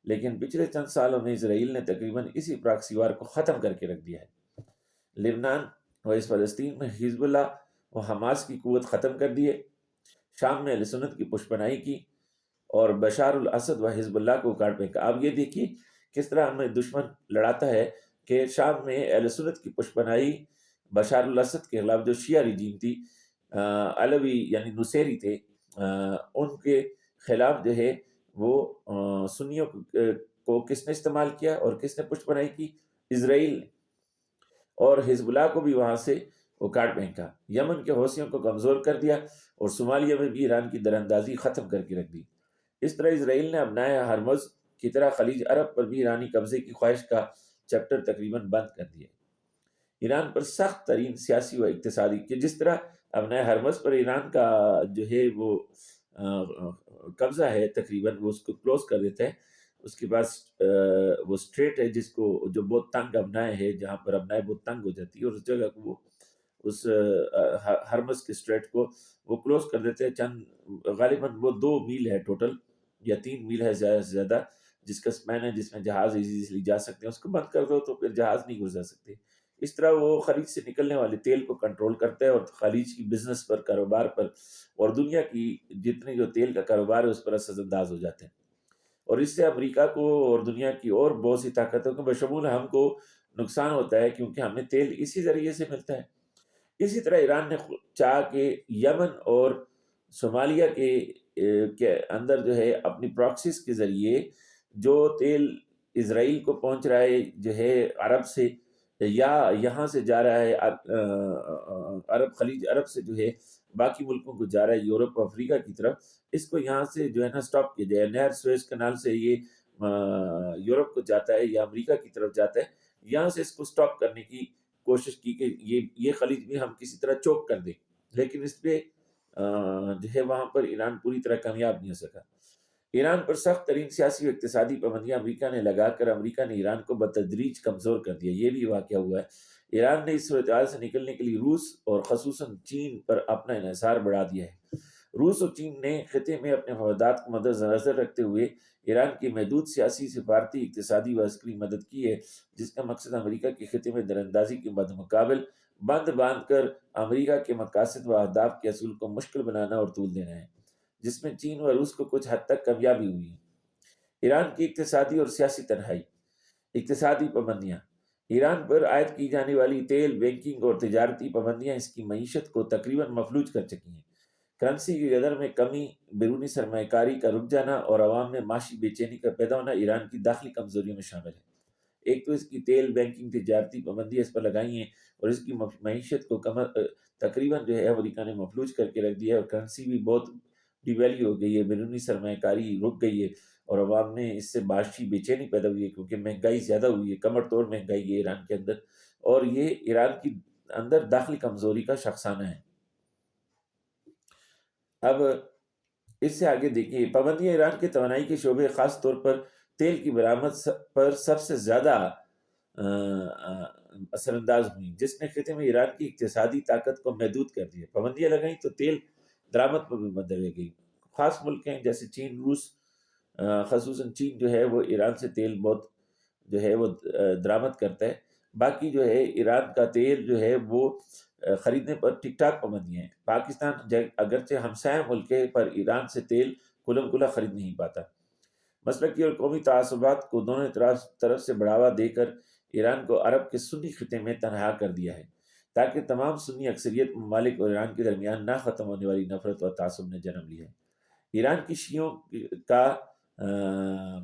لیکن پچھلے چند سالوں میں اسرائیل نے تقریباً اسی پراکسی وار کو ختم کر کے رکھ دیا ہے۔ لبنان و اس فلسطین میں حزب اللہ و حماس کی قوت ختم کر دیے، شام میں اہل سنت کی پشپناہی کی اور بشار الاسد و حزب اللہ کو اکاڑ پھینکا۔ اب یہ دیکھیے کس طرح ہمیں دشمن لڑاتا ہے کہ شام میں اہل سنت کی پشپناہی بشار الاسد کے خلاف، جو شیعہ رجیم تھی، علوی یعنی نصیری تھے، ان کے خلاف جو ہے وہ سنیوں کو کس نے استعمال کیا اور کس نے پشپناہی کی؟ اسرائیل نے، اور حزب اللہ کو بھی وہاں سے اکاڑ پھینکا، یمن کے حوثیوں کو کمزور کر دیا اور صومالیہ میں بھی ایران کی دراندازی ختم کر کے رکھ دی۔ اس طرح اسرائیل نے ابنائے ہرمز کی طرح خلیج عرب پر بھی ایرانی قبضے کی خواہش کا چیپٹر تقریباً بند کر دیا۔ ایران پر سخت ترین سیاسی و اقتصادی، کہ جس طرح ابنائے ہرمز پر ایران کا جو ہے وہ قبضہ ہے، تقریباً وہ اس کو کلوز کر دیتا ہے۔ اس کے پاس وہ اسٹریٹ ہے جس کو جو بہت تنگ ابنائے ہے، جہاں پر ابنائے بہت تنگ ہو جاتی ہے، اور اس جگہ کو وہ اس ہرمز کے اسٹریٹ کو وہ کلوز کر دیتے ہیں۔ چند غالباً وہ 2 میل ہے ٹوٹل یا 3 میل ہے زیادہ سے زیادہ، جس کا سپین ہے، جس میں جہاز ایزیلی جا سکتے ہیں۔ اس کو بند کر دو تو پھر جہاز نہیں گزر سکتے۔ اس طرح وہ خلیج سے نکلنے والے تیل کو کنٹرول کرتا ہے اور خلیج کی بزنس پر، کاروبار پر، اور دنیا کی جتنے جو تیل کا کاروبار ہے اس پر اثر انداز ہو جاتے ہیں، اور اس سے امریکہ کو اور دنیا کی اور بہت سی طاقتوں کو بشمول ہم کو نقصان ہوتا ہے، کیونکہ ہمیں تیل اسی ذریعے سے ملتا ہے۔ اسی طرح ایران نے چاہ کہ یمن اور صومالیہ کے اندر جو ہے اپنی پراکسیز کے ذریعے جو تیل اسرائیل کو پہنچ رہا ہے جو ہے عرب سے، یا یہاں سے جا رہا ہے عرب خلیج عرب سے جو ہے باقی ملکوں کو جا رہا ہے یورپ اور افریقہ کی طرف، اس کو یہاں سے جو ہے نا سٹاپ کیا جائے. نہر سویز کنال سے یہ یورپ کو جاتا ہے یا امریکہ کی طرف جاتا ہے، یہاں سے اس کو سٹاپ کرنے کی کوشش کی کہ یہ خلیج بھی ہم کسی طرح چوک کر دیں، لیکن اس پہ جو ہے وہاں پر ایران پوری طرح کامیاب نہیں ہو سکا. ایران پر سخت ترین سیاسی و اقتصادی پابندیاں امریکہ نے لگا کر امریکہ نے ایران کو بتدریج کمزور کر دیا. یہ بھی واقعہ ہوا ہے. ایران نے اس صورتحال سے نکلنے کے لیے روس اور خصوصاً چین پر اپنا انحصار بڑھا دیا ہے. روس اور چین نے خطے میں اپنے مفادات کو مد نظر رکھتے ہوئے ایران کی محدود سیاسی، سفارتی، اقتصادی و عسکری مدد کی ہے، جس کا مقصد امریکہ کے خطے میں دراندازی کے مقابل بند باندھ کر امریکہ کے مقاصد و اہداف کے اصول کو مشکل بنانا اور طول دینا ہے، جس میں چین و روس کو کچھ حد تک کامیابی ہوئی ہے. ایران کی اقتصادی اور سیاسی تنہائی. اقتصادی پابندیاں. ایران پر عائد کی جانے والی تیل، بینکنگ اور تجارتی پابندیاں اس کی معیشت کو تقریباً مفلوج کر چکی ہیں. کرنسی کی قدر میں کمی، بیرونی سرمایہ کاری کا رک جانا اور عوام میں معاشی بے چینی کا پیدا ہونا ایران کی داخلی کمزوریوں میں شامل ہے. ایک تو اس کی تیل، بینکنگ، تجارتی پابندیاں اس پر لگائی ہیں اور اس کی معیشت کو تقریباً جو ہے امریکہ نے مفلوج کر کے رکھ دیا ہے، اور کرنسی بھی بہت ڈی ویلیو ہو گئی ہے، بیرونی سرمایہ کاری رک گئی ہے اور عوام میں اس سے معاشی بے چینی پیدا ہوئی ہے کیونکہ مہنگائی زیادہ ہوئی ہے، کمر توڑ مہنگائی ہے ایران کے اندر، اور یہ ایران کی اندر داخلی کمزوری کا شخصانہ ہے. اب اس سے آگے دیکھیے، پابندیاں ایران کے توانائی کے شعبے خاص طور پر تیل کی برآمد پر سب سے زیادہ اثر انداز ہوئی، جس نے خطے میں ایران کی اقتصادی طاقت کو محدود کر دیا. پابندیاں لگائیں تو تیل درآمد پر بھی مدد لگی. خاص ملک ہیں جیسے چین، روس، خصوصاً چین جو ہے وہ ایران سے تیل بہت جو ہے وہ درآمد کرتا ہے. باقی جو ہے ایران کا تیل جو ہے وہ خریدنے پر ٹھیک ٹھاک پابندیاں ہیں. پاکستان اگرچہ ہمسایہ ملک ہے پر ایران سے تیل کھلم کھلا خرید نہیں پاتا. مسلکی اور قومی تعصبات کو دونوں طرف سے بڑھاوا دے کر ایران کو عرب کے سنی خطے میں تنہا کر دیا ہے، تاکہ تمام سنی اکثریت ممالک اور ایران کے درمیان نہ ختم ہونے والی نفرت اور تعصب نے جنم لیا ہے. ایران کی شیعوں کا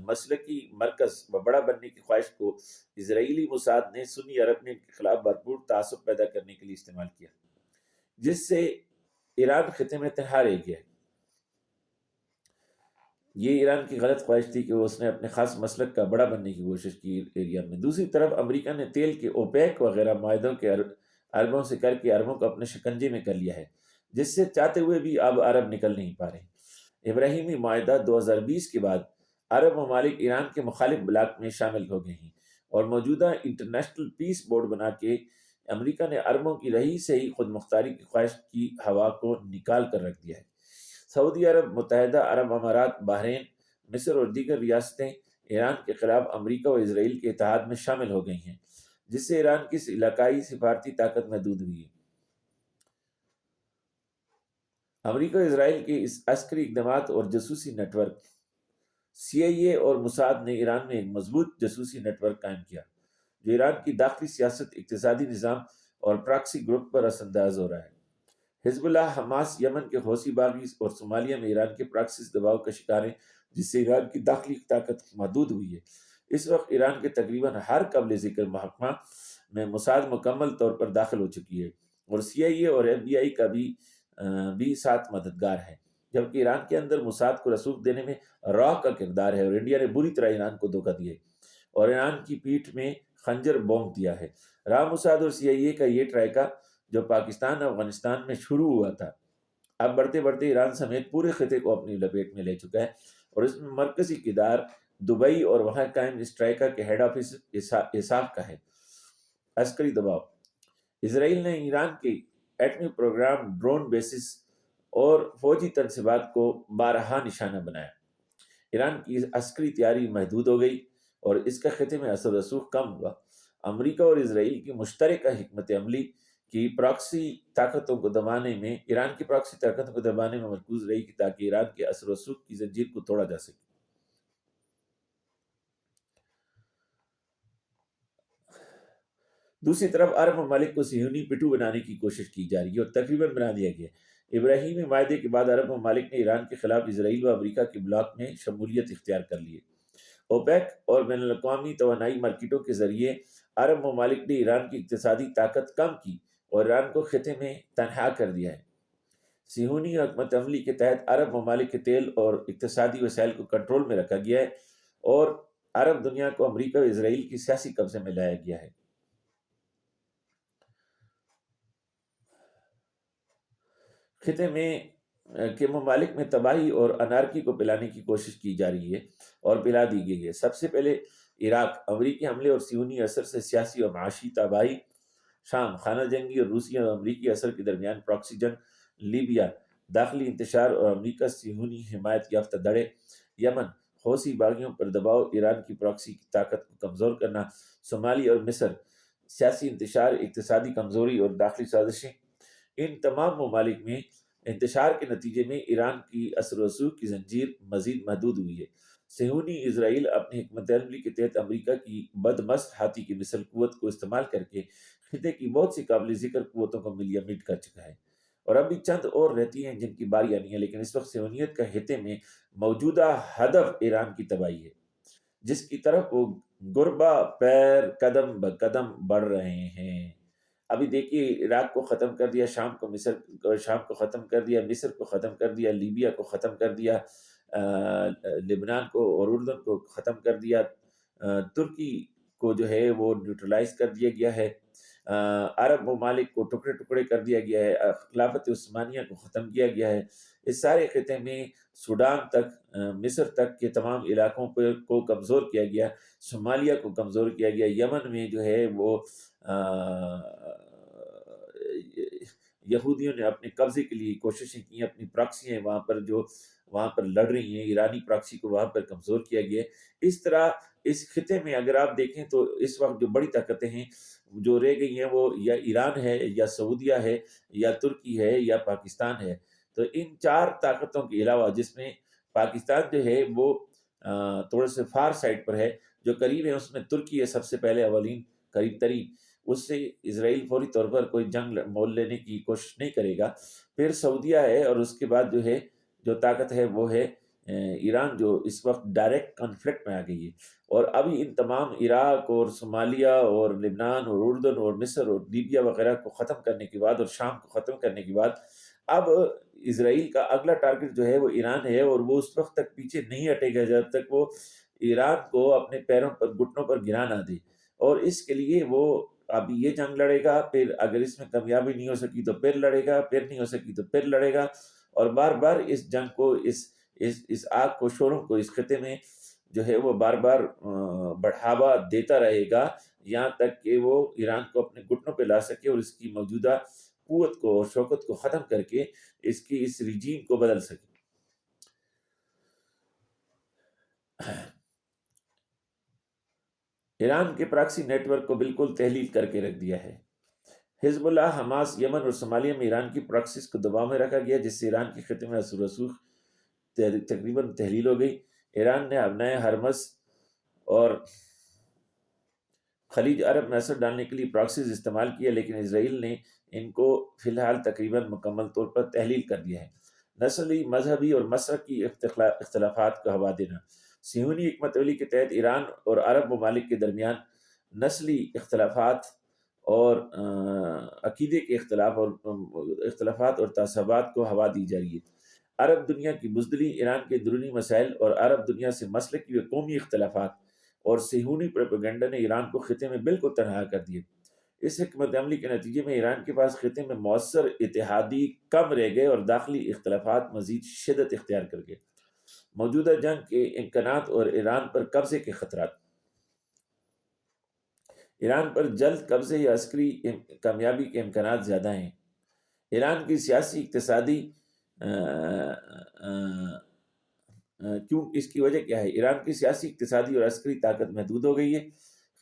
مسلکی مرکز و بڑا بننے کی خواہش کو اسرائیلی موساد نے سنی عرب میں کے خلاف بھرپور تعصب پیدا کرنے کے لیے استعمال کیا، جس سے ایران خطے میں تنہا رہ گیا ہے. یہ ایران کی غلط خواہش تھی کہ اس نے اپنے خاص مسلک کا بڑا بننے کی کوشش کی ایریا میں. دوسری طرف امریکہ نے تیل کے اوپیک وغیرہ معاہدوں کے عربوں سے کر کے عربوں کو اپنے شکنجے میں کر لیا ہے، جس سے چاہتے ہوئے بھی اب عرب نکل نہیں پا رہے. ابراہیمی معاہدہ 2020 کے بعد عرب ممالک ایران کے مخالف بلاک میں شامل ہو گئے ہیں اور موجودہ انٹرنیشنل پیس بورڈ بنا کے امریکہ نے عربوں کی رہی سے ہی خود مختاری کی خواہش کی ہوا کو نکال کر رکھ دیا ہے. سعودی عرب، متحدہ عرب امارات، بحرین، مصر اور دیگر ریاستیں ایران کے خلاف امریکہ و اسرائیل کے اتحاد میں شامل ہو گئی ہیں، جس سے ایران کی علاقائی سفارتی طاقت محدود ہوئی ہے. امریکہ و اسرائیل کے اس عسکری اقدامات اور جاسوسی نیٹ ورک. سی آئی اے اور موساد نے ایران میں ایک مضبوط جاسوسی نیٹ ورک قائم کیا جو ایران کی داخلی سیاست، اقتصادی نظام اور پراکسی گروپ پر اثر انداز ہو رہا ہے. حزب اللہ، حماس یمن کے حوثی باغی اور صومالیہ میں ایران کے پراکسیز دباؤ کا شکار ہیں، جس سے ایران کی داخلی طاقت محدود ہوئی ہے. اس وقت ایران کے تقریباً ہر قابل ذکر محکمہ میں موساد مکمل طور پر داخل ہو چکی ہے اور سی آئی اے اور ایف بی آئی کا بھی ساتھ مددگار ہے، جبکہ ایران کے اندر موساد کو رسوخ دینے میں را کا کردار ہے اور انڈیا نے بری طرح ایران کو دھوکہ دیا ہے اور ایران کی پیٹھ میں خنجر بونک دیا ہے. را موساد اور سی آئی اے کا یہ ٹرائکا جو پاکستان اور افغانستان میں شروع ہوا تھا، اب بڑھتے بڑھتے ایران سمیت پورے خطے کو اپنی لپیٹ میں لے چکا ہے اور اس میں مرکزی کردار دبئی اور وہاں قائم اس ٹرائکا کے ہیڈ آفس اساف کا ہے. عسکری دباؤ. اسرائیل نے ایران کے ایٹمی پروگرام، ڈرون بیسز اور فوجی تنصیبات کو بارہا نشانہ بنایا. ایران کی عسکری تیاری محدود ہو گئی اور اس کا خطے میں اثر و رسوخ کم ہوا. امریکہ اور اسرائیل کی مشترکہ حکمت عملی کی پراکسی طاقتوں کو دبانے میں ایران کی پراکسی طاقتوں کو دبانے میں مرکوز رہی تاکہ ایران کے اثر و رسوخ کی زنجیر کو توڑا جا سکے. دوسری طرف عرب ممالک کو صہیونی پٹھو بنانے کی کوشش کی جا رہی ہے اور تقریباً بنا دیا گیا. ابراہیمی معاہدے کے بعد عرب ممالک نے ایران کے خلاف اسرائیل و امریکہ کے بلاک میں شمولیت اختیار کر لی ہے اوپیک اور بین الاقوامی توانائی مارکیٹوں کے ذریعے عرب ممالک نے ایران کی اقتصادی طاقت کم کی اور ایران کو خطے میں تنہا کر دیا ہے۔ صہیونی حکمت عملی کے تحت عرب ممالک کے تیل اور اقتصادی وسائل کو کنٹرول میں رکھا گیا ہے اور عرب دنیا کو امریکہ اور اسرائیل کی سیاسی قبضے میں لایا گیا ہے۔ خطے میں کے ممالک میں تباہی اور انارکی کو پلانے کی کوشش کی جا رہی ہے اور پلا دی گئی ہے۔ سب سے پہلے عراق، امریکی حملے اور صہیونی اثر سے سیاسی اور معاشی تباہی، شام، خانہ جنگی اور روسی اور امریکی اثر کے درمیان پراکسی جنگ، لیبیا، داخلی انتشار اور امریکہ صہیونی حمایت یافتہ دھڑے، یمن، حوثی باغیوں پر دباؤ، ایران کی پراکسی کی طاقت کو کمزور کرنا، صومالی اور مصر، سیاسی انتشار، اقتصادی کمزوری اور داخلی سازشیں۔ ان تمام ممالک میں انتشار کے نتیجے میں ایران کی اثر و رسوخ کی زنجیر مزید محدود ہوئی ہے۔ صہیونی اسرائیل اپنی حکمت عملی کے تحت امریکہ کی بدمست ہاتھی کی مثل قوت کو استعمال کر کے خطے کی بہت سی قابل ذکر قوتوں کو ملیا مٹ کر چکا ہے، اور ابھی چند اور رہتی ہیں جن کی باری آنی ہے، لیکن اس وقت صہیونیت کا خطے میں موجودہ ہدف ایران کی تباہی ہے، جس کی طرف وہ گربا پیر قدم بقدم بڑھ رہے ہیں۔ ابھی دیکھیے، عراق کو ختم کر دیا، شام کو ختم کر دیا، مصر کو ختم کر دیا، لیبیا کو ختم کر دیا، لبنان کو اور اردن کو ختم کر دیا، ترکی کو جو ہے وہ نیوٹرلائز کر دیا گیا ہے، عرب ممالک کو ٹکڑے ٹکڑے کر دیا گیا ہے، خلافت عثمانیہ کو ختم کیا گیا ہے۔ اس سارے خطے میں سوڈان تک، مصر تک کے تمام علاقوں کو کمزور کیا گیا، صومالیہ کو کمزور کیا گیا، یمن میں جو ہے وہ یہودیوں نے اپنے قبضے کے لیے کوششیں کی، اپنی پراکسیاں وہاں پر لڑ رہی ہیں، ایرانی پراکسی کو وہاں پر کمزور کیا گیا ہے۔ اس طرح اس خطے میں اگر آپ دیکھیں تو اس وقت جو بڑی طاقتیں ہیں جو رہ گئی ہیں وہ یا ایران ہے، یا سعودیہ ہے، یا ترکی ہے، یا پاکستان ہے۔ تو ان چار طاقتوں کے علاوہ، جس میں پاکستان جو ہے وہ تھوڑے سے فار سائڈ پر ہے، جو قریب ہے اس میں ترکی ہے سب سے پہلے اولین، قریب ترین، اس سے اسرائیل فوری طور پر کوئی جنگ مول لینے کی کوشش نہیں کرے گا، پھر سعودیہ ہے، اور اس کے بعد جو ہے جو طاقت ہے وہ ہے ایران، جو اس وقت ڈائریکٹ کنفلکٹ میں آ گئی ہے۔ اور ابھی ان تمام عراق اور صومالیہ اور لبنان اور اردن اور مصر اور لیبیا وغیرہ کو ختم کرنے کے بعد اور شام کو ختم کرنے کے بعد اب اسرائیل کا اگلا ٹارگٹ جو ہے وہ ایران ہے، اور وہ اس وقت تک پیچھے نہیں ہٹے گا جب تک وہ ایران کو اپنے پیروں پر، گھٹنوں پر گرا نہ دے، اور اس کے لیے وہ اب یہ جنگ لڑے گا، پھر اگر اس میں کامیابی نہیں ہو سکی تو پھر لڑے گا، پھر نہیں ہو سکی تو پھر لڑے گا، اور بار بار اس جنگ کو، اس آگ کو، شوروں کو اس خطے میں جو ہے وہ بار بار بڑھاوا دیتا رہے گا، یہاں تک کہ وہ ایران کو اپنے گھٹنوں پہ لا سکے اور اس کی موجودہ قوت کو اور شوکت کو ختم کر کے اس رجیم کو بدل سکے۔ ایران کے پراکسی نیٹ ورک کو بالکل تحلیل کر کے رکھ دیا ہے۔ حزب اللہ، حماس، یمن اور صومالیہ میں ایران کی پراکسیز کو دباؤ میں رکھا گیا، جس سے ایران کے خطے میں اثر و رسوخ تقریباً تحلیل ہو گئی۔ ایران نے ابنائے ہرمز اور خلیج عرب میں اثر ڈالنے کے لیے پراکسیز استعمال کیا، لیکن اسرائیل نے ان کو فی الحال تقریباً مکمل طور پر تحلیل کر دیا ہے۔ نسلی، مذہبی اور مسلکی اختلافات کو ہوا دینا۔ صہیونی حکمت عملی کے تحت ایران اور عرب ممالک کے درمیان نسلی اختلافات اور عقیدے کے اختلافات اور تعصبات کو ہوا دی جا رہی ہے۔ عرب دنیا کی بزدلی، ایران کے اندرونی مسائل اور عرب دنیا سے مسلکی و قومی اختلافات اور صہیونی پروپیگنڈا نے ایران کو خطے میں بالکل تنہا کر دیا۔ اس حکمت عملی کے نتیجے میں ایران کے پاس خطے میں مؤثر اتحادی کم رہ گئے اور داخلی اختلافات مزید شدت اختیار کر گئے۔ موجودہ جنگ کے امکانات اور ایران پر قبضے کے خطرات۔ ایران پر جلد قبضے یا عسکری کامیابی کے امکانات زیادہ ہیں۔ ایران کی سیاسی، اقتصادی کیوں، اس کی وجہ کیا ہے؟ ایران کی سیاسی، اقتصادی اور عسکری طاقت محدود ہو گئی ہے۔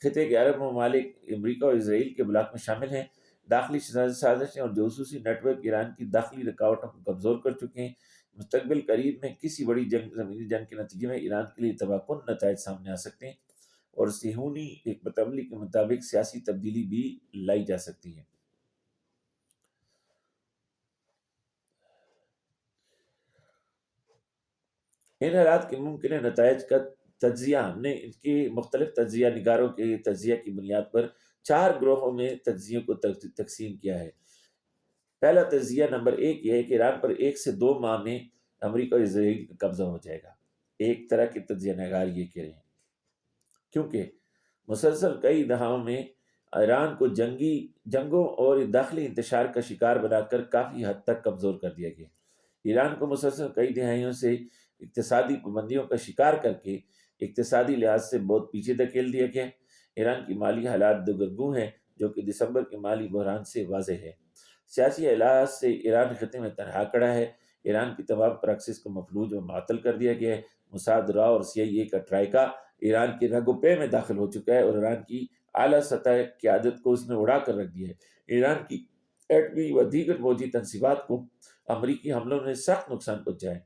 خطے کے عرب ممالک امریکہ اور اسرائیل کے بلاک میں شامل ہیں۔ داخلی سازشیں اور جاسوسی نیٹ ورک ایران کی داخلی رکاوٹوں کو کمزور کر چکے ہیں۔ مستقبل قریب میں کسی بڑی زمینی جنگ کے نتیجے میں ایران کے لیے تباہ کن نتائج سامنے آ سکتے ہیں، اور صہیونی حکمت عملی کے مطابق سیاسی تبدیلی بھی لائی جا سکتی ہے۔ ان حالات کے ممکنہ نتائج کا تجزیہ ہم نے ان کے مختلف تجزیہ نگاروں کے تجزیہ کی بنیاد پر 4 گروہوں میں تجزیوں کو تقسیم کیا ہے۔ پہلا تجزیہ نمبر 1 یہ ہے کہ ایران پر 1 سے 2 ماہ میں امریکہ اور اسرائیل کا قبضہ ہو جائے گا۔ ایک طرح کے تجزیہ نگار یہ کہہ رہے ہیں کیونکہ مسلسل کئی دہائیوں میں ایران کو جنگوں اور داخلی انتشار کا شکار بنا کر کافی حد تک کمزور کر دیا گیا۔ ایران کو مسلسل کئی دہائیوں سے اقتصادی پابندیوں کا شکار کر کے اقتصادی لحاظ سے بہت پیچھے دھکیل دیا گیا۔ ایران کی مالی حالات دگرگوں ہیں جو کہ دسمبر کے مالی بحران سے واضح ہے۔ سیاسی لحاظ سے ایران خطے میں تنہا کھڑا ہے۔ ایران کی تمام پراکسس کو مفلوج و معطل کر دیا گیا ہے۔ موساد را اور CIA کا ٹرائیکا ایران کے رگ و پے میں داخل ہو چکا ہے اور ایران کی اعلیٰ سطح قیادت کو اس نے اڑا کر رکھ دیا ہے۔ ایران کی ایٹمی و دیگر فوجی تنصیبات کو امریکی حملوں نے سخت نقصان پہنچایا ہے۔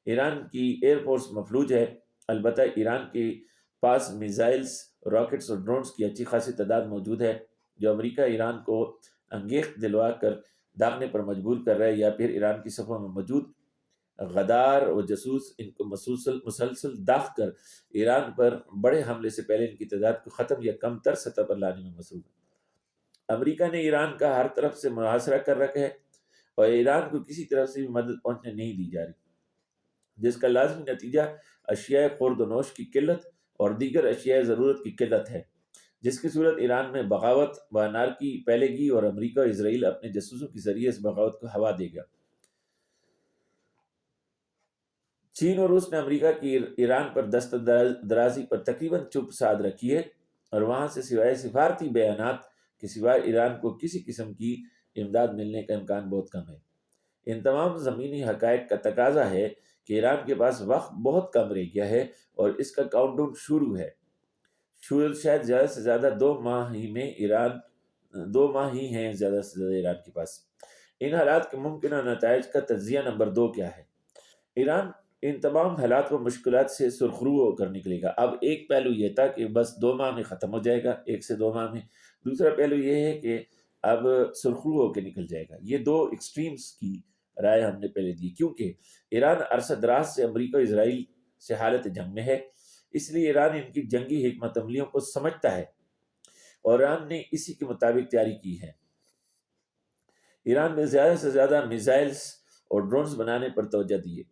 ایران کی ایئر فورس مفلوج ہے، البتہ ایران کے پاس میزائلز، راکٹس اور ڈرونز کی اچھی خاصی تعداد موجود ہے جو امریکہ ایران کو انگیخت دلوا کر داغنے پر مجبور کر رہا ہے، یا پھر ایران کی صفوں میں موجود غدار و جاسوس ان کو مسلسل داغ کر ایران پر بڑے حملے سے پہلے ان کی تعداد کو ختم یا کم تر سطح پر لانے میں مصروف ہے۔ امریکہ نے ایران کا ہر طرف سے محاصرہ کر رکھا ہے اور ایران کو کسی طرف سے بھی مدد پہنچنے نہیں دی جا رہی، جس کا لازمی نتیجہ اشیاء خورد و نوش کی قلت اور دیگر اشیاء ضرورت کی قلت ہے، جس کی صورت ایران میں بغاوت و انارکی پھیلے گی اور امریکہ اور اسرائیل اپنے جاسوسوں کے ذریعے اس بغاوت کو ہوا دے گا۔ چین اور روس نے امریکہ کی ایران پر دست درازی پر تقریباً چپ سادھ رکھی ہے اور وہاں سے سوائے سفارتی بیانات کے سوائے ایران کو کسی قسم کی امداد ملنے کا امکان بہت کم ہے۔ ان تمام زمینی حقائق کا تقاضا ہے کہ ایران کے پاس وقت بہت کم رہ گیا ہے اور اس کا کاؤنٹ ڈاؤن شروع ہے۔ شاید زیادہ سے زیادہ 2 ماہ ہی میں 2 ماہ ہی ہیں زیادہ سے زیادہ ایران کے پاس۔ ان حالات کے ممکنہ نتائج کا تجزیہ نمبر 2 کیا ہے؟ ایران ان تمام حالات و مشکلات سے سرخرو ہو کر نکلے گا۔ اب ایک پہلو یہ تھا کہ بس 2 ماہ میں ختم ہو جائے گا، 1 سے 2 ماہ میں۔ دوسرا پہلو یہ ہے کہ اب سرخرو ہو کے نکل جائے گا۔ یہ 2 ایکسٹریمز کی رائے ہم نے پہلے دی، کیونکہ ایران عرصہ دراز سے امریکہ اور اسرائیل سے حالت جنگ میں ہے، اس لیے ایران ان کی جنگی حکمت عملیوں کو سمجھتا ہے اور ایران نے اسی کے مطابق تیاری کی ہے۔ ایران نے زیادہ سے زیادہ میزائلز اور ڈرونز بنانے پر توجہ دی ہے۔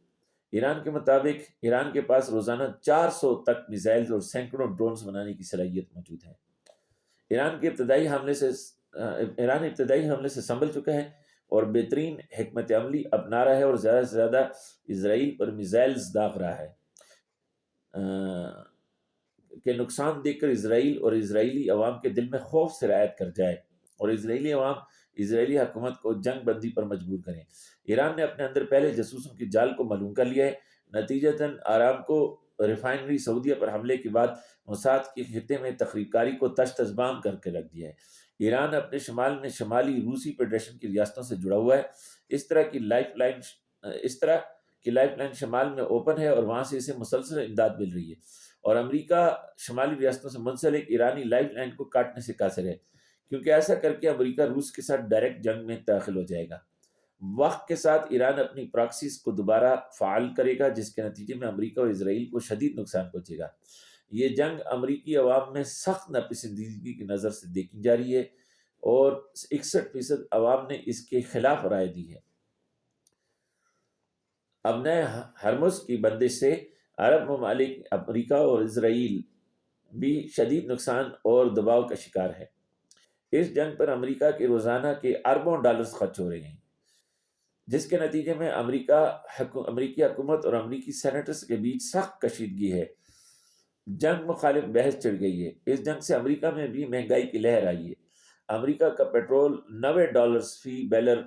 ایران کے مطابق ایران کے پاس روزانہ 400 تک میزائلز اور سینکڑوں ڈرونز بنانے کی صلاحیت موجود ہے۔ ایران ابتدائی حملے سے سنبھل چکا ہے اور بہترین حکمت عملی اپنا رہا ہے اور زیادہ سے زیادہ اسرائیل پر میزائلز داغ رہا ہے کہ نقصان دیکھ کر اسرائیل اور اسرائیلی عوام کے دل میں خوف سرایت کر جائے اور اسرائیلی عوام اسرائیلی حکومت کو جنگ بندی پر مجبور کریں۔ ایران نے اپنے اندر پہلے جاسوسوں کی جال کو معلوم کر لیا ہے۔ نتیجتاً آرامکو ریفائنری سعودیہ پر حملے کے بعد موساد کے خطے میں تخریب کاری کو تشت ازبام کر کے رکھ دیا ہے۔ ایران اپنے شمال میں شمالی روسی فیڈریشن کی ریاستوں سے جڑا ہوا ہے۔ اس طرح کی لائف لائن شمال میں اوپن ہے اور وہاں سے اسے مسلسل امداد مل رہی ہے، اور امریکہ شمالی ریاستوں سے منسلک ایرانی لائف لائن کو کاٹنے سے قاصر ہے، کیونکہ ایسا کر کے امریکہ روس کے ساتھ ڈائریکٹ جنگ میں داخل ہو جائے گا۔ وقت کے ساتھ ایران اپنی پراکسیز کو دوبارہ فعال کرے گا، جس کے نتیجے میں امریکہ اور اسرائیل کو شدید نقصان پہنچے گا۔ یہ جنگ امریکی عوام میں سخت ناپسندیدگی کی نظر سے دیکھی جا رہی ہے اور 61% عوام نے اس کے خلاف رائے دی ہے۔ اب نئے ہرمز کی بندش سے عرب ممالک، امریکہ اور اسرائیل بھی شدید نقصان اور دباؤ کا شکار ہے۔ اس جنگ پر امریکہ کے روزانہ کے اربوں ڈالرز خرچ ہو رہے ہیں، جس کے نتیجے میں امریکی حکومت اور امریکی سینیٹرز کے بیچ سخت کشیدگی ہے۔ جنگ مخالف بحث چڑھ گئی ہے۔ اس جنگ سے امریکہ میں بھی مہنگائی کی لہر آئی ہے۔ امریکہ کا پیٹرول $90 فی بیرل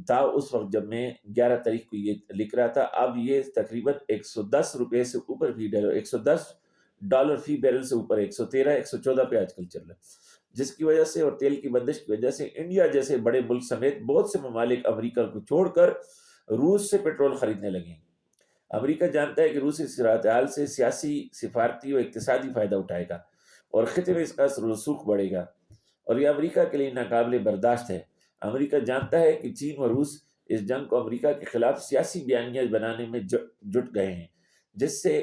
تھا اس وقت جب میں 11 تاریخ کو یہ لکھ رہا تھا۔ اب یہ تقریباً $110 سے اوپر $110 فی بیرل سے اوپر 113 114 پہ آج کل چل رہا ہے، جس کی وجہ سے اور تیل کی بندش کی وجہ سے انڈیا جیسے بڑے ملک سمیت بہت سے ممالک امریکہ کو چھوڑ کر روس سے پیٹرول خریدنے لگے ہیں۔ امریکہ جانتا ہے کہ روس اس صورتحال سے سیاسی، سفارتی و اقتصادی فائدہ اٹھائے گا اور خطے میں اس کا رسوخ بڑھے گا، اور یہ امریکہ کے لیے ناقابل برداشت ہے۔ امریکہ جانتا ہے کہ چین اور روس اس جنگ کو امریکہ کے خلاف سیاسی بیانیہ بنانے میں جٹ گئے ہیں، جس سے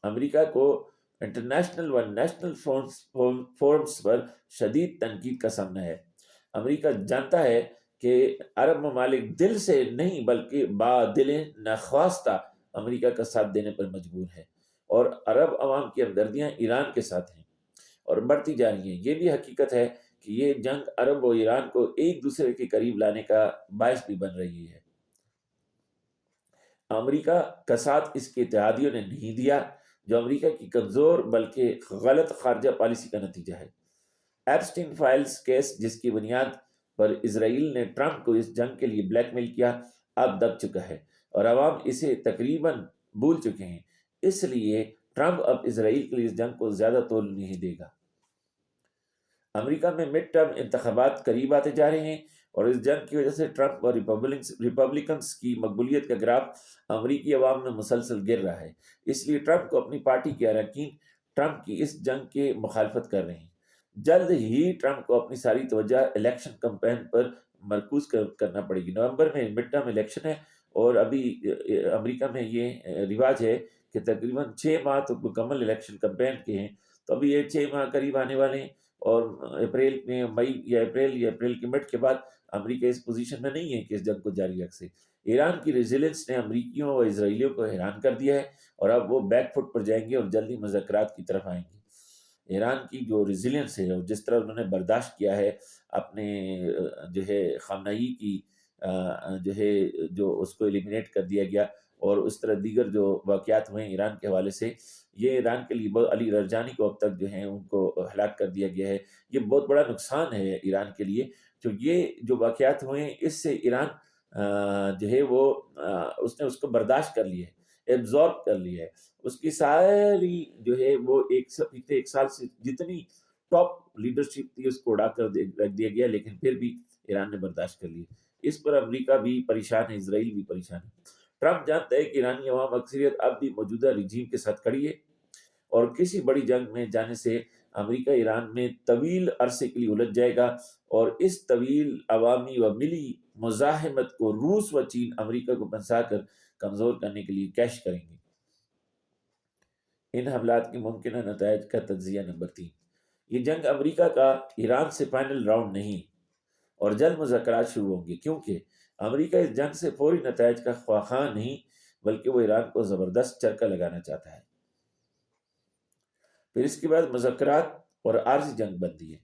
امریکہ کو انٹرنیشنل و نیشنل فورمز پر شدید تنقید کا سامنا ہے۔ امریکہ جانتا ہے کہ عرب ممالک دل سے نہیں بلکہ بادل نخواستہ امریکہ کا ساتھ دینے پر مجبور ہے، اور عرب عوام کی ہمدردیاں ایران کے ساتھ ہیں اور بڑھتی جا رہی ہیں۔ یہ بھی حقیقت ہے کہ یہ جنگ عرب و ایران کو ایک دوسرے کے قریب لانے کا باعث بھی بن رہی ہے۔ امریکہ کا ساتھ اس کے اتحادیوں نے نہیں دیا، جو امریکہ کی کمزور بلکہ غلط خارجہ پالیسی کا نتیجہ ہے۔ ایپسٹین فائلز کیس، جس کی بنیاد پر اسرائیل نے ٹرمپ کو اس جنگ کے لیے بلیک میل کیا، اب دب چکا ہے اور عوام اسے تقریباً بھول چکے ہیں۔ اس لیے ٹرمپ اب اسرائیل کے لیے اس جنگ کو زیادہ طول نہیں دے گا۔ امریکہ میں مڈ ٹرم انتخابات قریب آتے جا رہے ہیں، اور اس جنگ کی وجہ سے ٹرمپ اور ریپبلکنز کی مقبولیت کا گراف امریکی عوام میں مسلسل گر رہا ہے۔ اس لیے ٹرمپ کو اپنی پارٹی کے اراکین ٹرمپ کی اس جنگ کے مخالفت کر رہے ہیں۔ جلد ہی ٹرمپ کو اپنی ساری توجہ الیکشن کمپین پر مرکوز کرنا پڑے گی۔ نومبر میں مڈ ٹرم الیکشن ہے، اور ابھی امریکہ میں یہ رواج ہے کہ تقریباً 6 ماہ تو مکمل الیکشن کمپین کے ہیں، تو ابھی یہ 6 ماہ قریب آنے والے ہیں، اور اپریل میں مئی یا اپریل کے مڈ کے بعد امریکہ اس پوزیشن میں نہیں ہے کہ اس جنگ کو جاری رکھ سکے۔ ایران کی ریزیلنس نے امریکیوں و اسرائیلیوں کو حیران کر دیا ہے، اور اب وہ بیک فٹ پر جائیں گے اور جلدی مذاکرات کی طرف آئیں گے۔ ایران کی جو ریزیلنس ہے اور جس طرح انہوں نے برداشت کیا ہے اپنے جو ہے خامنئی کی جو اس کو ایلیمینیٹ کر دیا گیا، اور اس طرح دیگر جو واقعات ہوئے ایران کے حوالے سے، یہ ایران کے لیے علی رجانی کو اب تک جو ہے ان کو ہلاک کر دیا گیا ہے۔ یہ بہت بڑا نقصان ہے ایران کے لیے، تو یہ جو واقعات ہوئے ہیں اس سے ایران جو ہے وہ اس نے اس کو برداشت کر لیا ہے، ایبزارب کر لیا ہے۔ اس کی ساری جو ہے وہ ایک سال سے جتنی ٹاپ لیڈرشپ تھی اس کو اڑا کر رکھ دیا گیا، لیکن پھر بھی ایران نے برداشت کر لی۔ اس پر امریکہ بھی پریشان ہے، اسرائیل بھی پریشان ہے۔ ٹرمپ جانتا ہے کہ ایرانی عوام اکثریت اب بھی موجودہ رجیم کے ساتھ کھڑی ہے، اور کسی بڑی جنگ میں جانے سے امریکہ ایران میں طویل عرصے کے لیے الجھ جائے گا، اور اس طویل عوامی و ملی مزاحمت کو روس و چین امریکہ کو پھنسا کر کمزور کرنے کے لیے کیش کریں گے۔ ان حملات کے ممکنہ نتائج کا تجزیہ نمبر 3۔ یہ جنگ امریکہ کا ایران سے فائنل راؤنڈ نہیں، اور جلد مذاکرات شروع ہوں گے، کیونکہ امریکہ اس جنگ سے فوری نتائج کا خواہاں نہیں، بلکہ وہ ایران کو زبردست چرکہ لگانا چاہتا ہے۔ پھر اس کے بعد مذاکرات اور عارضی جنگ بندی ہے۔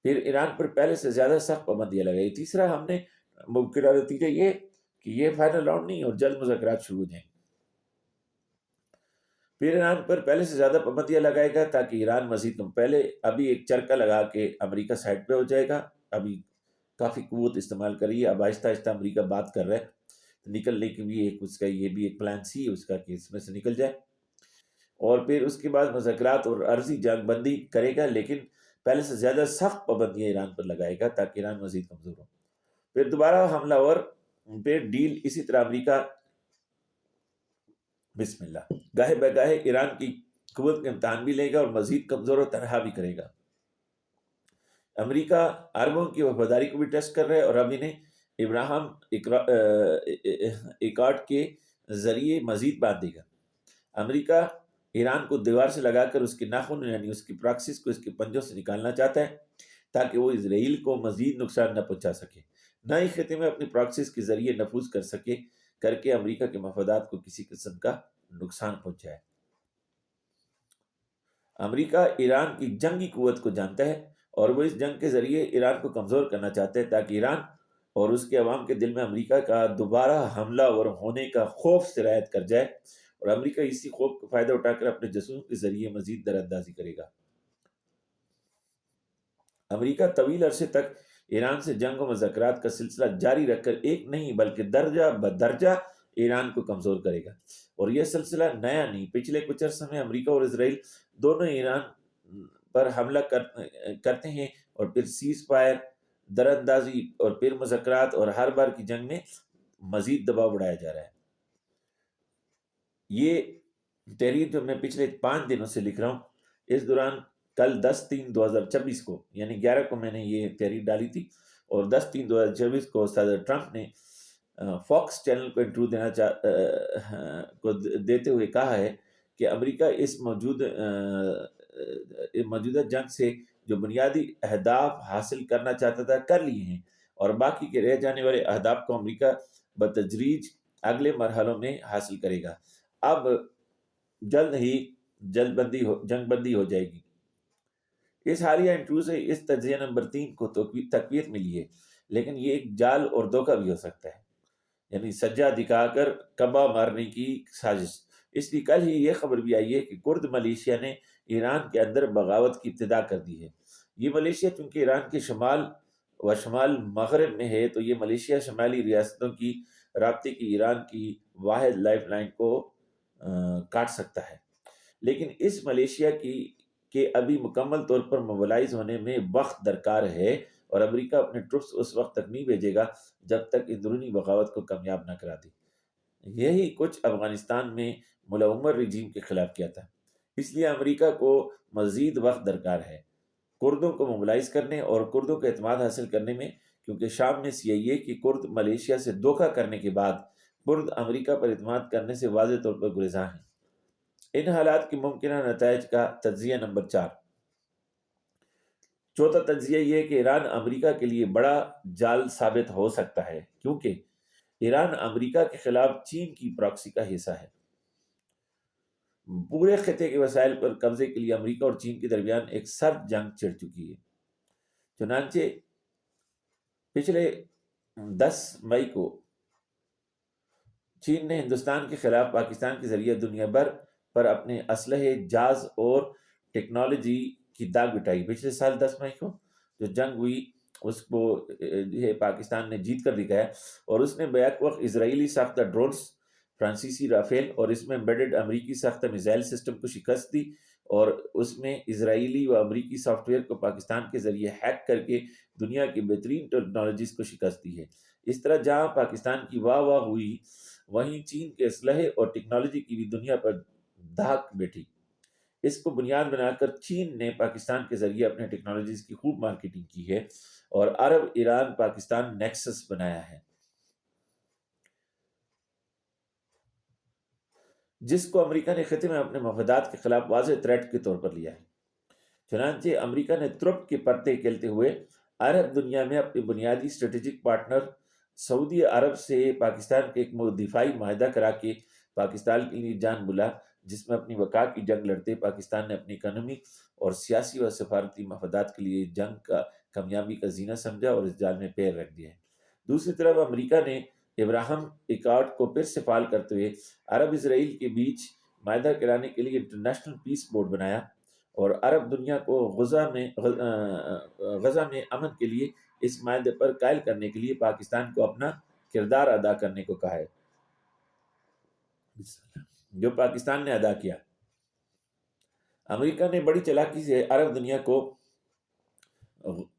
پھر ایران پر پہلے سے زیادہ سخت پابندیاں لگائی۔ تیسرا ہم نے ممکنہ نتیجہ یہ کہ یہ فائنل راؤنڈ نہیں اور جلد مذاکرات شروع ہو جائیں۔ پھر ایران پر پہلے سے زیادہ پابندیاں لگائے گا تاکہ ایران مزید پہلے ابھی ایک چرکہ لگا کے امریکہ سائڈ پہ ہو جائے گا، ابھی کافی قوت استعمال کری ہے، اب آہستہ آہستہ امریکہ بات کر رہا ہے نکلنے کی بھی ایک اس کا یہ بھی ایک پلان سی ہے اس کا کہ اس میں سے نکل جائے، اور پھر اس کے بعد مذاکرات اور عرضی جنگ بندی کرے گا، لیکن پہلے سے زیادہ سخت پابندیاں ایران پر لگائے گا تاکہ ایران مزید کمزور ہو۔ پھر دوبارہ حملہ اور پھر ڈیل، اسی طرح امریکہ بسم اللہ گاہے بگاہے ایران کی قوت کا امتحان بھی لے گا اور مزید کمزور اور تنہا بھی کرے گا۔ امریکہ عربوں کی وفاداری کو بھی ٹیسٹ کر رہا ہے، اور اب انہیں ابراہم ایکارڈ کے ذریعے مزید بات دے گا۔ امریکہ ایران کو دیوار سے لگا کر اس کے ناخن یعنی اس کی پراکسس کو اس کے پنجوں سے نکالنا چاہتا ہے تاکہ وہ اسرائیل کو مزید نقصان نہ پہنچا سکے، نہ ہی خطے میں اپنی پراکسس کے ذریعے نفوذ کر کے امریکہ کے مفادات کو کسی قسم کا نقصان پہنچائے۔ امریکہ ایران کی جنگی قوت کو جانتا ہے، اور وہ اس جنگ کے ذریعے ایران کو کمزور کرنا چاہتے ہیں تاکہ ایران اور اس کے عوام کے دل میں امریکہ کا دوبارہ حملہ اور ہونے کا خوف سرایت کر جائے، اور امریکہ اسی خوف کا فائدہ اٹھا کر اپنے جاسوسوں کے ذریعے مزید دراندازی کرے گا۔ امریکہ طویل عرصے تک ایران سے جنگ و مذاکرات کا سلسلہ جاری رکھ کر ایک نہیں بلکہ درجہ بدرجہ ایران کو کمزور کرے گا، اور یہ سلسلہ نیا نہیں۔ پچھلے کچھ عرصے میں امریکہ اور اسرائیل دونوں ایران پر حملہ کرتے ہیں، اور پھر سیز فائر، دراندازی، اور پھر مذاکرات، اور ہر بار کی جنگ میں مزید دباؤ بڑھایا جا رہا ہے۔ یہ تحریر جو میں پچھلے 5 دنوں سے لکھ رہا ہوں، اس دوران کل 10/3/2024 کو یعنی 11 کو میں نے یہ تحریر ڈالی تھی، اور 10/3/2024 کو صدر ٹرمپ نے فاکس چینل کو انٹرویو دیتے ہوئے کہا ہے کہ امریکہ اس موجودہ جنگ سے جو بنیادی اہداف حاصل کرنا چاہتا تھا کر لیے ہیں، اور باقی کے رہ جانے والے اہداف کو امریکہ بتدریج اگلے مرحلوں میں حاصل کرے گا۔ اب جلد ہی جنگ بندی ہو جائے گی۔ اس حالیہ انٹرویو سے اس تجزیہ نمبر 3 کو تقویت ملی ہے، لیکن یہ ایک جال اور دھوکہ بھی ہو سکتا ہے، یعنی سجا دکھا کر کعبہ مارنے کی سازش۔ اس لیے کل ہی یہ خبر بھی آئی ہے کہ کرد ملیشیا نے ایران کے اندر بغاوت کی ابتدا کر دی ہے۔ یہ ملیشیا چونکہ ایران کے شمال مغرب میں ہے، تو یہ ملیشیا شمالی ریاستوں کی رابطے کی ایران کی واحد لائف لائن کو کاٹ سکتا ہے، لیکن اس ملیشیا کے ابھی مکمل طور پر موبلائز ہونے میں وقت درکار ہے، اور امریکہ اپنے ٹروپس اس وقت تک نہیں بھیجے گا جب تک اندرونی بغاوت کو کامیاب نہ کرا دے۔ یہی کچھ افغانستان میں ملا عمر رجیم کے خلاف کیا تھا۔ اس لیے امریکہ کو مزید وقت درکار ہے کردوں کو موبلائز کرنے اور کردوں کا اعتماد حاصل کرنے میں، کیونکہ شام میں CIA کی کرد ملیشیا سے دھوکہ کرنے کے بعد کرد امریکہ پر اعتماد کرنے سے واضح طور پر گریزاں ہیں۔ ان حالات کے ممکنہ نتائج کا تجزیہ نمبر 4۔ چوتھا تجزیہ یہ ہے کہ ایران امریکہ کے لیے بڑا جال ثابت ہو سکتا ہے، کیونکہ ایران امریکہ کے خلاف چین کی پراکسی کا حصہ ہے۔ پورے خطے کے وسائل پر قبضے کے لیے امریکہ اور چین کے درمیان ایک سرد جنگ چھڑ چکی ہے۔ چنانچہ پچھلے 10 مئی کو چین نے ہندوستان کے خلاف پاکستان کے ذریعے دنیا بھر پر اپنے اسلحے، جہاز اور ٹیکنالوجی کی داغ بٹھائی۔ پچھلے سال 10 مئی کو جو جنگ ہوئی اس کو پاکستان نے جیت کر دکھایا، اور اس نے بیک وقت اسرائیلی ساختہ ڈرونز، فرانسیسی رافیل اور اس میں امبیڈڈ امریکی ساختہ میزائل سسٹم کو شکست دی، اور اس میں اسرائیلی و امریکی سافٹ ویئر کو پاکستان کے ذریعے ہیک کر کے دنیا کی بہترین ٹیکنالوجیز کو شکست دی ہے۔ اس طرح جہاں پاکستان کی واہ واہ ہوئی، وہیں چین کے اسلحے اور ٹیکنالوجی کی بھی دنیا پر دھاک بیٹھی۔ اس کو بنیاد بنا کر چین نے پاکستان کے ذریعے اپنے ٹیکنالوجیز کی خوب مارکیٹنگ کی ہے، اور عرب ایران پاکستان نیکسس بنایا ہے، جس کو امریکہ نے خطے میں اپنے مفادات کے خلاف واضح تھریٹ کے طور پر لیا ہے۔ چنانچہ امریکہ نے ترپ کے پرتے کھیلتے ہوئے عرب دنیا میں اپنے بنیادی اسٹریٹجک پارٹنر سعودی عرب سے پاکستان کے ایک دفاعی معاہدہ کرا کے پاکستان کے لیے جان بولا، جس میں اپنی بقا کی جنگ لڑتے پاکستان نے اپنی اکنامک اور سیاسی و سفارتی مفادات کے لیے جنگ کا کامیابی کا زینہ سمجھا اور اس جال میں پیر رکھ دیا ہے۔ دوسری طرف امریکہ نے ابراہم ایکارڈ کو پھر سے فعال کرتے ہوئے عرب اسرائیل کے بیچ معاہدہ کرانے کے لیے انٹرنیشنل پیس بورڈ بنایا، اور عرب دنیا کو غزہ میں امن کے لیے اس معاہدے پر قائل کرنے کے لیے پاکستان کو اپنا کردار ادا کرنے کو کہا ہے، جو پاکستان نے ادا کیا۔ امریکہ نے بڑی چالاکی سے عرب دنیا کو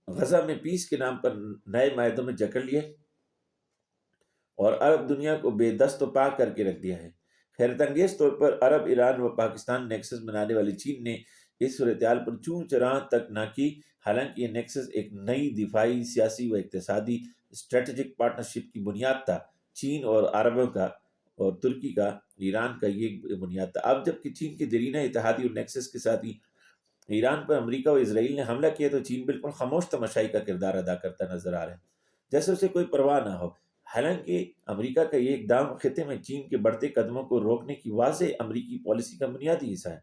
غزہ میں پیس کے نام پر نئے معاہدوں میں جکڑ لیا اور عرب دنیا کو بے دست و پا کر کے رکھ دیا ہے۔ حیرت انگیز طور پر عرب ایران و پاکستان نیکسس بنانے والی چین نے اس صورتحال پر چوں چراں تک نہ کی، حالانکہ یہ نیکسس ایک نئی دفاعی، سیاسی و اقتصادی اسٹریٹجک پارٹنرشپ کی بنیاد تھا۔ چین اور عربوں کا اور ترکی کا ایران کا یہ بنیاد تھا۔ اب جب کہ چین کے دیرینہ اتحادی اور نیکسس کے ساتھ ہی ایران پر امریکہ اور اسرائیل نے حملہ کیا، تو چین بالکل خاموش تماشائی کا کردار ادا کرتا نظر آ رہا ہے، جیسے اسے کوئی پرواہ نہ ہو۔ حالانکہ امریکہ کا یہ اقدام خطے میں چین کے بڑھتے قدموں کو روکنے کی واضح امریکی پالیسی کا بنیادی حصہ ہے،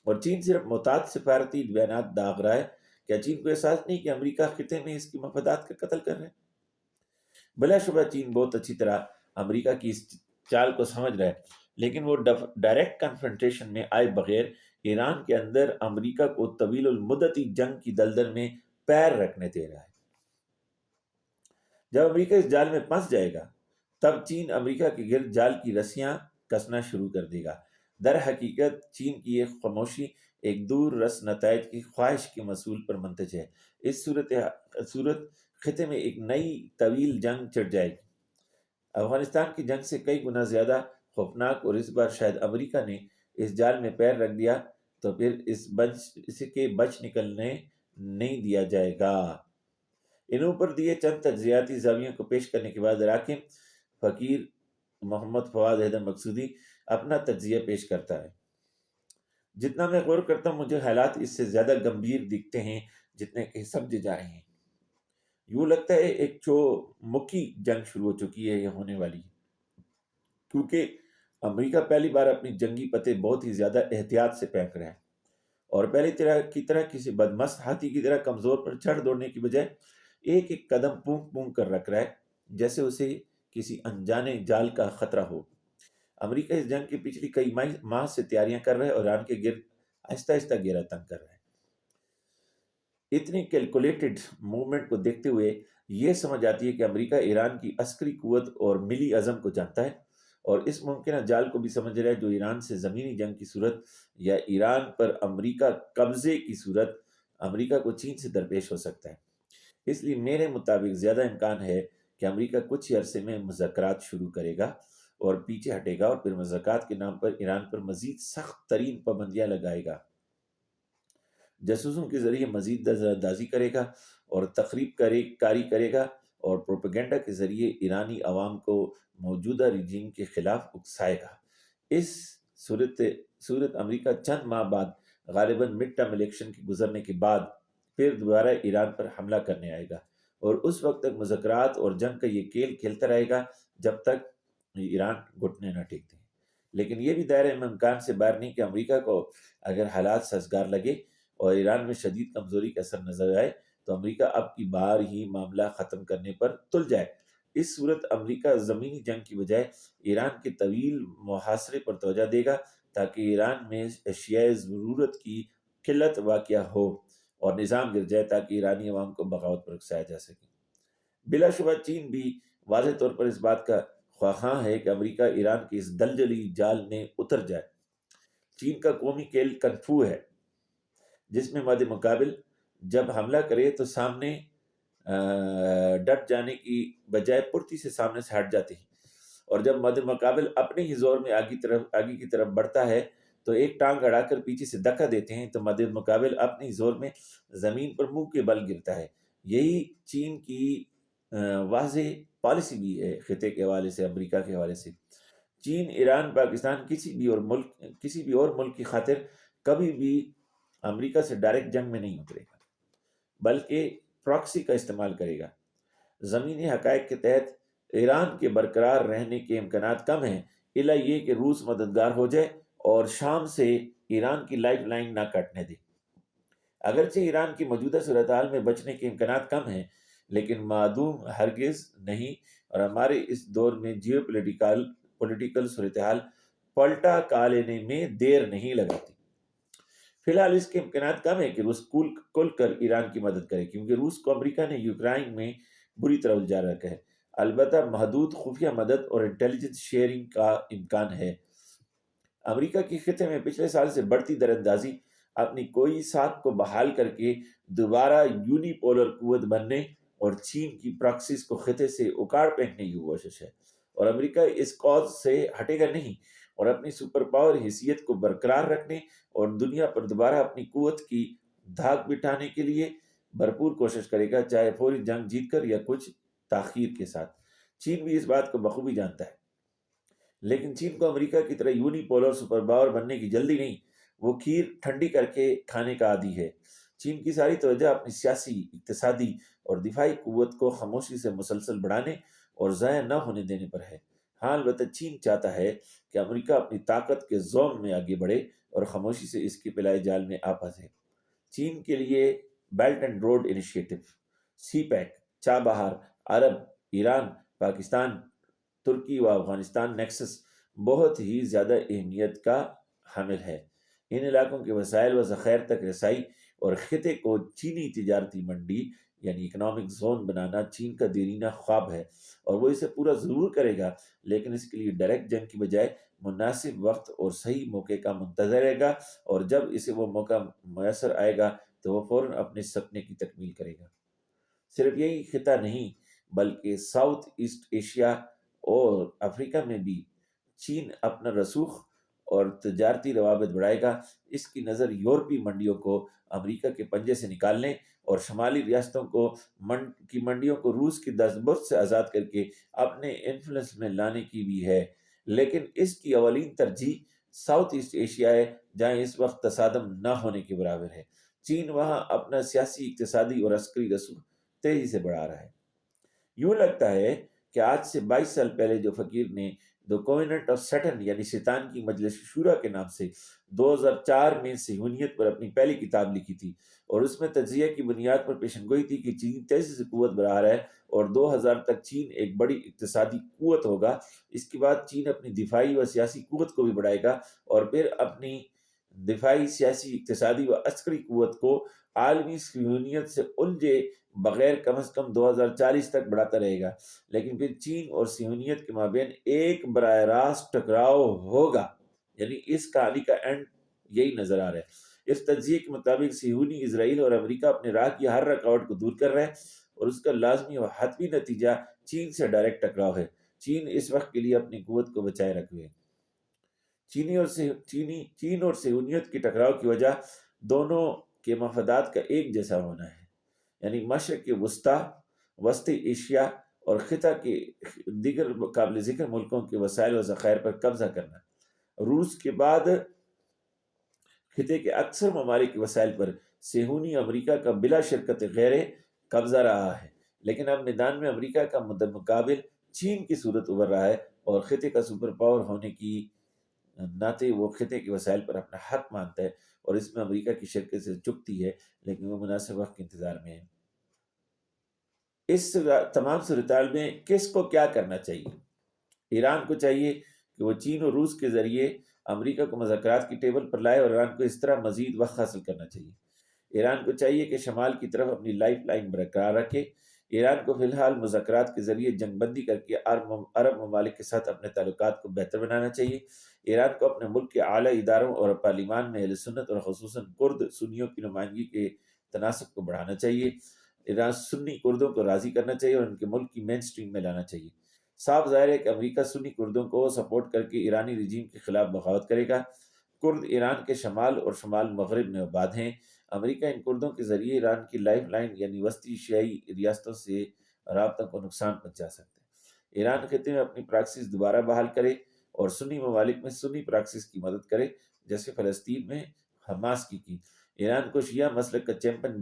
اور چین صرف محتاط سفارتی بیانات داغ رہا ہے۔ کیا چین کو احساس نہیں کہ امریکہ خطے میں اس کے مفادات کا قتل کر رہا ہے؟ بلا شبہ چین بہت اچھی طرح امریکہ کی اس چال کو سمجھ رہا ہے، لیکن وہ ڈائریکٹ کنفرنٹیشن میں آئے بغیر ایران کے اندر امریکہ کو طویل المدتی جنگ کی دلدل میں پیر رکھنے دے رہا ہے۔ جب امریکہ اس جال میں پھنس جائے گا، تب چین امریکہ کے گرد جال کی رسیاں کسنا شروع کر دے گا۔ در حقیقت چین کی یہ خاموشی ایک دور رس نتائج کی خواہش کے محصول پر منتج ہے۔ اس صورت خطے میں ایک نئی طویل جنگ چھڑ جائے گی، افغانستان کی جنگ سے کئی گنا زیادہ خوفناک، اور اس بار شاید امریکہ نے اس جال میں پیر رکھ دیا تو پھر اس کے بچ نکلنے نہیں دیا جائے گا۔ ان اوپر دیے چند تجزیاتی زاویوں کو پیش کرنے کے بعد راکم فقیر محمد فواد حیدر مقصودی اپنا تجزیہ پیش کرتا ہے۔ جتنا میں غور کرتا ہوں مجھے حالات اس سے زیادہ گمبھیر دکھتے ہیں جتنے کہ سمجھے جا رہے ہیں۔ یوں لگتا ہے ایک چو مکی جنگ شروع ہو چکی ہے یا ہونے والی ہے، کیونکہ امریکہ پہلی بار اپنی جنگی پتے بہت ہی زیادہ احتیاط سے پھینک رہا ہے، اور پہلی طرح کسی بدمست ہاتھی کی طرح کمزور پر چڑھ دوڑنے کی بجائے ایک ایک قدم پونک پونک کر رکھ رہا ہے، جیسے اسے کسی انجانے جال کا خطرہ ہو۔ امریکہ اس جنگ کی پچھلی کئی ماہ سے تیاریاں کر رہا ہے اور ایران کے گرد آہستہ آہستہ گھیرا تنگ کر رہا ہے۔ اتنی کیلکولیٹڈ موومنٹ کو دیکھتے ہوئے یہ سمجھ آتی ہے کہ امریکہ ایران کی عسکری قوت اور ملی عزم کو جانتا ہے، اور اس ممکنہ جال کو بھی سمجھ رہا ہے جو ایران سے زمینی جنگ کی صورت یا ایران پر امریکہ قبضے کی صورت امریکہ کو چین سے درپیش ہو سکتا ہے۔ اس لیے میرے مطابق زیادہ امکان ہے کہ امریکہ کچھ ہی عرصے میں مذاکرات شروع کرے گا اور پیچھے ہٹے گا، اور پھر مذاکرات کے نام پر ایران پر مزید سخت ترین پابندیاں لگائے گا، جاسوسوں کے ذریعے مزید درزدازی کرے گا اور تخریب کاری کرے گا، اور پروپیگنڈا کے ذریعے ایرانی عوام کو موجودہ رجیم کے خلاف اکسائے گا۔ اس صورت امریکہ چند ماہ بعد غالباً مڈ ٹرم الیکشن کے گزرنے کے بعد پھر دوبارہ ایران پر حملہ کرنے آئے گا، اور اس وقت تک مذاکرات اور جنگ کا یہ کھیل کھیلتا رہے گا جب تک ایران گھٹنے نہ ٹیکتے ہیں۔ لیکن یہ بھی دائرہ امکان سے باہر نہیں کہ امریکہ کو اگر حالات سازگار لگے اور ایران میں شدید کمزوری کا اثر نظر آئے تو امریکہ اب کی بار ہی معاملہ ختم کرنے پر تل جائے۔ اس صورت امریکہ زمینی جنگ کی بجائے ایران کے طویل محاصرے پر توجہ دے گا، تاکہ ایران میں اشیاء ضرورت کی قلت واقع ہو اور نظام گر جائے، تاکہ ایرانی عوام کو بغاوت پر اکسایا جا سکے۔ بلا شبہ چین بھی واضح طور پر اس بات کا خواہاں ہے کہ امریکہ ایران کی اس دلدلی جال میں اتر جائے۔ چین کا قومی کھیل کنفو ہے، جس میں مد مقابل جب حملہ کرے تو سامنے ڈٹ جانے کی بجائے پرتی سے سامنے سے ہٹ جاتے ہیں، اور جب مد مقابل اپنے ہی زور میں آگے کی طرف بڑھتا ہے تو ایک ٹانگ اڑا کر پیچھے سے دھکا دیتے ہیں، تو مد مقابل اپنے ہی زور میں زمین پر منہ کے بل گرتا ہے۔ یہی چین کی واضح پالیسی بھی ہے خطے کے حوالے سے، امریکہ کے حوالے سے۔ چین، ایران، پاکستان کسی بھی اور ملک کی خاطر کبھی بھی امریکہ سے ڈائریکٹ جنگ میں نہیں اترے گا، بلکہ پراکسی کا استعمال کرے گا۔ زمینی حقائق کے تحت ایران کے برقرار رہنے کے امکانات کم ہیں، الا یہ کہ روس مددگار ہو جائے اور شام سے ایران کی لائف لائن نہ کٹنے دے۔ اگرچہ ایران کی موجودہ صورتحال میں بچنے کے امکانات کم ہیں، لیکن معدوم ہرگز نہیں، اور ہمارے اس دور میں جیو پولیٹیکل صورتحال پلٹا کا لینے میں دیر نہیں لگاتی۔ فی الحال اس کے امکانات کم ہے کہ روس کھل کر ایران کی مدد کرے، کیونکہ روس کو امریکہ نے یوکرائن میں بری طرح الجھا رکھا ہے۔ البتہ محدود خفیہ مدد اور انٹیلیجنس شیئرنگ کا امکان ہے۔ امریکہ کی خطے میں پچھلے سال سے بڑھتی دراندازی اپنی کوئی ساکھ کو بحال کر کے دوبارہ یونی پولر قوت بننے اور چین کی پراکسس کو خطے سے اکاڑ پھینکنے کی کوشش ہے، اور امریکہ اس کاز سے ہٹے گا نہیں، اور اپنی سپر پاور حیثیت کو برقرار رکھنے اور دنیا پر دوبارہ اپنی قوت کی دھاک بٹھانے کے لیے بھرپور کوشش کرے گا، چاہے فوری جنگ جیت کر یا کچھ تاخیر کے ساتھ۔ چین بھی اس بات کو بخوبی جانتا ہے، لیکن چین کو امریکہ کی طرح یونی پولر سپر پاور بننے کی جلدی نہیں، وہ کھیر ٹھنڈی کر کے کھانے کا عادی ہے۔ چین کی ساری توجہ اپنی سیاسی، اقتصادی اور دفاعی قوت کو خاموشی سے مسلسل بڑھانے اور ضائع نہ ہونے دینے پر ہے۔ ہاں، البتہ چین چاہتا ہے کہ امریکہ اپنی طاقت کے زوم میں آگے بڑھے اور خاموشی سے اس کے پلائے جال میں آ پھنسے۔ چین کے لیے belt and road initiative, CPEC, Chabahar, عرب، ایران، پاکستان، ترکی و افغانستان نیکسس بہت ہی زیادہ اہمیت کا حامل ہے۔ ان علاقوں کے وسائل و ذخائر تک رسائی اور خطے کو چینی تجارتی منڈی یعنی اکنامک زون بنانا چین کا دیرینہ خواب ہے، اور وہ اسے پورا ضرور کرے گا، لیکن اس کے لیے ڈائریکٹ جنگ کی بجائے مناسب وقت اور صحیح موقع کا منتظر رہے گا، اور جب اسے وہ موقع میسر آئے گا تو وہ فوراً اپنے سپنے کی تکمیل کرے گا۔ صرف یہی خطہ نہیں بلکہ ساؤتھ ایسٹ ایشیا اور افریقہ میں بھی چین اپنا رسوخ اور تجارتی روابط بڑھائے گا۔ اس کی نظر یورپی منڈیوں کو امریکہ کے پنجے سے نکالنے اور شمالی ریاستوں کی منڈیوں کو روس کی دستبرد سے آزاد کر کے اپنے انفلوئنس میں لانے کی بھی ہے، لیکن اس کی اولین ترجیح ساؤتھ ایسٹ ایشیا ہے جہاں اس وقت تصادم نہ ہونے کے برابر ہے۔ چین وہاں اپنا سیاسی، اقتصادی اور عسکری رسوخ تیزی سے بڑھا رہا ہے۔ یوں لگتا ہے کہ آج سے 22 سال پہلے جو فقیر نے دی کووننٹ آف سیٹن یعنی شیطان کی مجلس شورا کے نام سے 2004 میں صہیونیت پر اپنی پہلی کتاب لکھی تھی، اور اس میں تجزیہ کی بنیاد پر پیشن گوئی تھی کہ چین تیزی سے قوت بڑھا رہا ہے اور 2000 تک چین ایک بڑی اقتصادی قوت ہوگا۔ اس کے بعد چین اپنی دفاعی و سیاسی قوت کو بھی بڑھائے گا اور پھر اپنی دفاعی، سیاسی، اقتصادی و عسکری قوت کو عالمی صہیونیت سے الجھے بغیر کم از کم 2040 تک بڑھاتا رہے گا۔ لیکن پھر چین اور صہیونیت کے مابین ایک براہ راست ٹکراؤ ہوگا، یعنی اس کہانی کا اینڈ یہی نظر آ رہا ہے۔ اس تجزیے کے مطابق صہیونی اسرائیل اور امریکہ اپنے راہ کی ہر رکاوٹ کو دور کر رہے ہیں، اور اس کا لازمی و حتمی نتیجہ چین سے ڈائریکٹ ٹکراؤ ہے۔ چین اس وقت کے لیے اپنی قوت کو بچائے رکھے ہے۔ چین اور صہیونیت کی ٹکراؤ کی وجہ دونوں کے مفادات کا ایک جیسا ہونا ہے، یعنی مشرق وسطی، وسطی ایشیا اور خطہ کے دیگر قابل ذکر ملکوں کے وسائل و ذخائر پر قبضہ کرنا۔ روس کے بعد خطے کے اکثر ممالک کے وسائل پر صہیونی امریکہ کا بلا شرکت غیر قبضہ رہا ہے، لیکن اب میدان میں امریکہ کا مقابل چین کی صورت ابھر رہا ہے، اور خطے کا سپر پاور ہونے کی ناطے وہ خطے کے وسائل پر اپنا حق مانتا ہے، اور اس میں امریکہ کی شرکت سے چکتی ہے، لیکن وہ مناسب وقت کے انتظار میں ہے۔ اس تمام صورتحال میں کس کو کیا کرنا چاہیے؟ ایران کو چاہیے کہ وہ چین اور روس کے ذریعے امریکہ کو مذاکرات کی ٹیبل پر لائے، اور ایران کو اس طرح مزید وقت حاصل کرنا چاہیے۔ ایران کو چاہیے کہ شمال کی طرف اپنی لائف لائن برقرار رکھے۔ ایران کو فی الحال مذاکرات کے ذریعے جنگ بندی کر کے عرب ممالک کے ساتھ اپنے تعلقات کو بہتر بنانا چاہیے۔ ایران کو اپنے ملک کے اعلیٰ اداروں اور پارلیمان میں اہل سنت اور خصوصاً کرد سنیوں کی نمائندگی کے تناسب کو بڑھانا چاہیے۔ ایران سنی کردوں کو راضی کرنا چاہیے اور ان کے ملک کی مین سٹریم میں لانا چاہیے۔ صاف ظاہر ہے کہ امریکہ سنی کردوں کو سپورٹ کر کے ایرانی رجیم کے خلاف بغاوت کرے گا۔ کرد ایران کے شمال اور شمال مغرب میں آباد ہیں۔ امریکہ ان کردوں کے ذریعے ایران کی لائف لائن یعنی وسطی ایشیائی ریاستوں سے رابطوں کو نقصان پہنچا سکتے ہیں۔ ایران خطے میں اپنی پراکسیز دوبارہ بحال کرے اور سنی ممالک میں سنی پراکسیز کی مدد کرے، جیسے فلسطین میں حماس کی۔ ایران کو شیعہ مسلک کا چیمپئن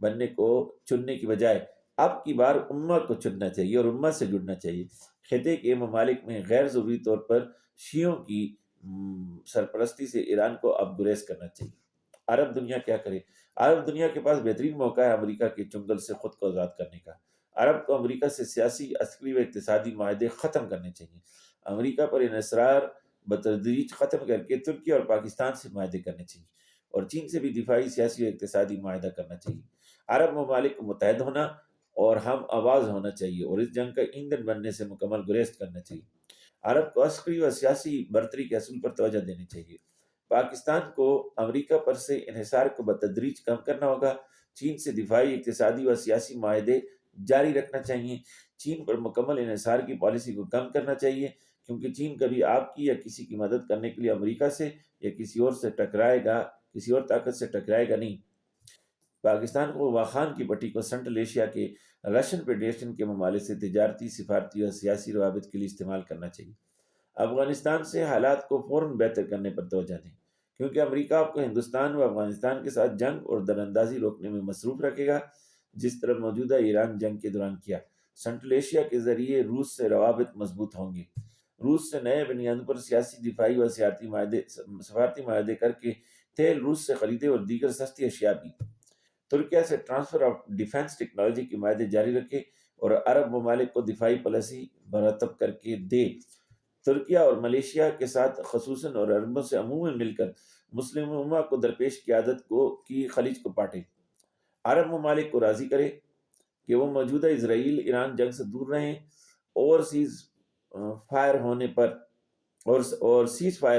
بننے کو چننے کی بجائے اب کی بار امہ کو چننا چاہیے اور امہ سے جڑنا چاہیے۔ خطے کے ممالک میں غیر ضروری طور پر شیعوں کی سرپرستی سے ایران کو اب گریز کرنا چاہیے۔ عرب دنیا کیا کرے؟ عرب دنیا کے پاس بہترین موقع ہے امریکہ کے چنگل سے خود کو آزاد کرنے کا۔ عرب کو امریکہ سے سیاسی، عسکری و اقتصادی معاہدے ختم کرنے چاہیے۔ امریکہ پر انحصار بتدریج ختم کر کے ترکی اور پاکستان سے معاہدے کرنے چاہیے، اور چین سے بھی دفاعی، سیاسی و اقتصادی معاہدہ کرنا چاہیے۔ عرب ممالک کو متحد ہونا اور ہم آواز ہونا چاہیے، اور اس جنگ کا ایندھن بننے سے مکمل گریز کرنا چاہیے۔ عرب کو عسکری و سیاسی برتری کے اصول پر توجہ دینی چاہیے۔ پاکستان کو امریکہ پر سے انحصار کو بتدریج کم کرنا ہوگا۔ چین سے دفاعی، اقتصادی و سیاسی معاہدے جاری رکھنا چاہیے۔ چین پر مکمل انحصار کی پالیسی کو کم کرنا چاہیے، کیونکہ چین کبھی آپ کی یا کسی کی مدد کرنے کے لیے امریکہ سے یا کسی اور طاقت سے ٹکرائے گا نہیں۔ پاکستان کو واخان کی پٹی کو سنٹرل ایشیا کے رشین فیڈریشن کے ممالک سے تجارتی، سفارتی اور سیاسی روابط کے لیے استعمال کرنا چاہیے۔ افغانستان سے حالات کو فوراً بہتر کرنے پر توجہ دیں، کیونکہ امریکہ آپ کو ہندوستان و افغانستان کے ساتھ جنگ اور دراندازی روکنے میں مصروف رکھے گا، جس طرح موجودہ ایران جنگ کے دوران کیا۔ سنٹرل ایشیا کے ذریعے روس سے روابط مضبوط ہوں گے۔ روس سے نئے بنیادوں پر سیاسی، دفاعی و سفارتی معاہدے کر کے تیل روس سے خریدے اور دیگر سستی اشیاء بھی۔ ترکیہ سے ٹرانسفر آف ڈیفنس ٹیکنالوجی کے معاہدے جاری رکھے اور عرب ممالک کو دفاعی پالیسی مرتب کر کے دے۔ ترکیہ اور ملیشیا کے ساتھ خصوصاً اور عربوں سے عموماً مل کر مسلم امہ کو درپیش قیادت کی خلیج کو پاٹے۔ عرب ممالک کو راضی کرے کہ وہ موجودہ اسرائیل ایران جنگ سے دور رہیں، اور سیز فائر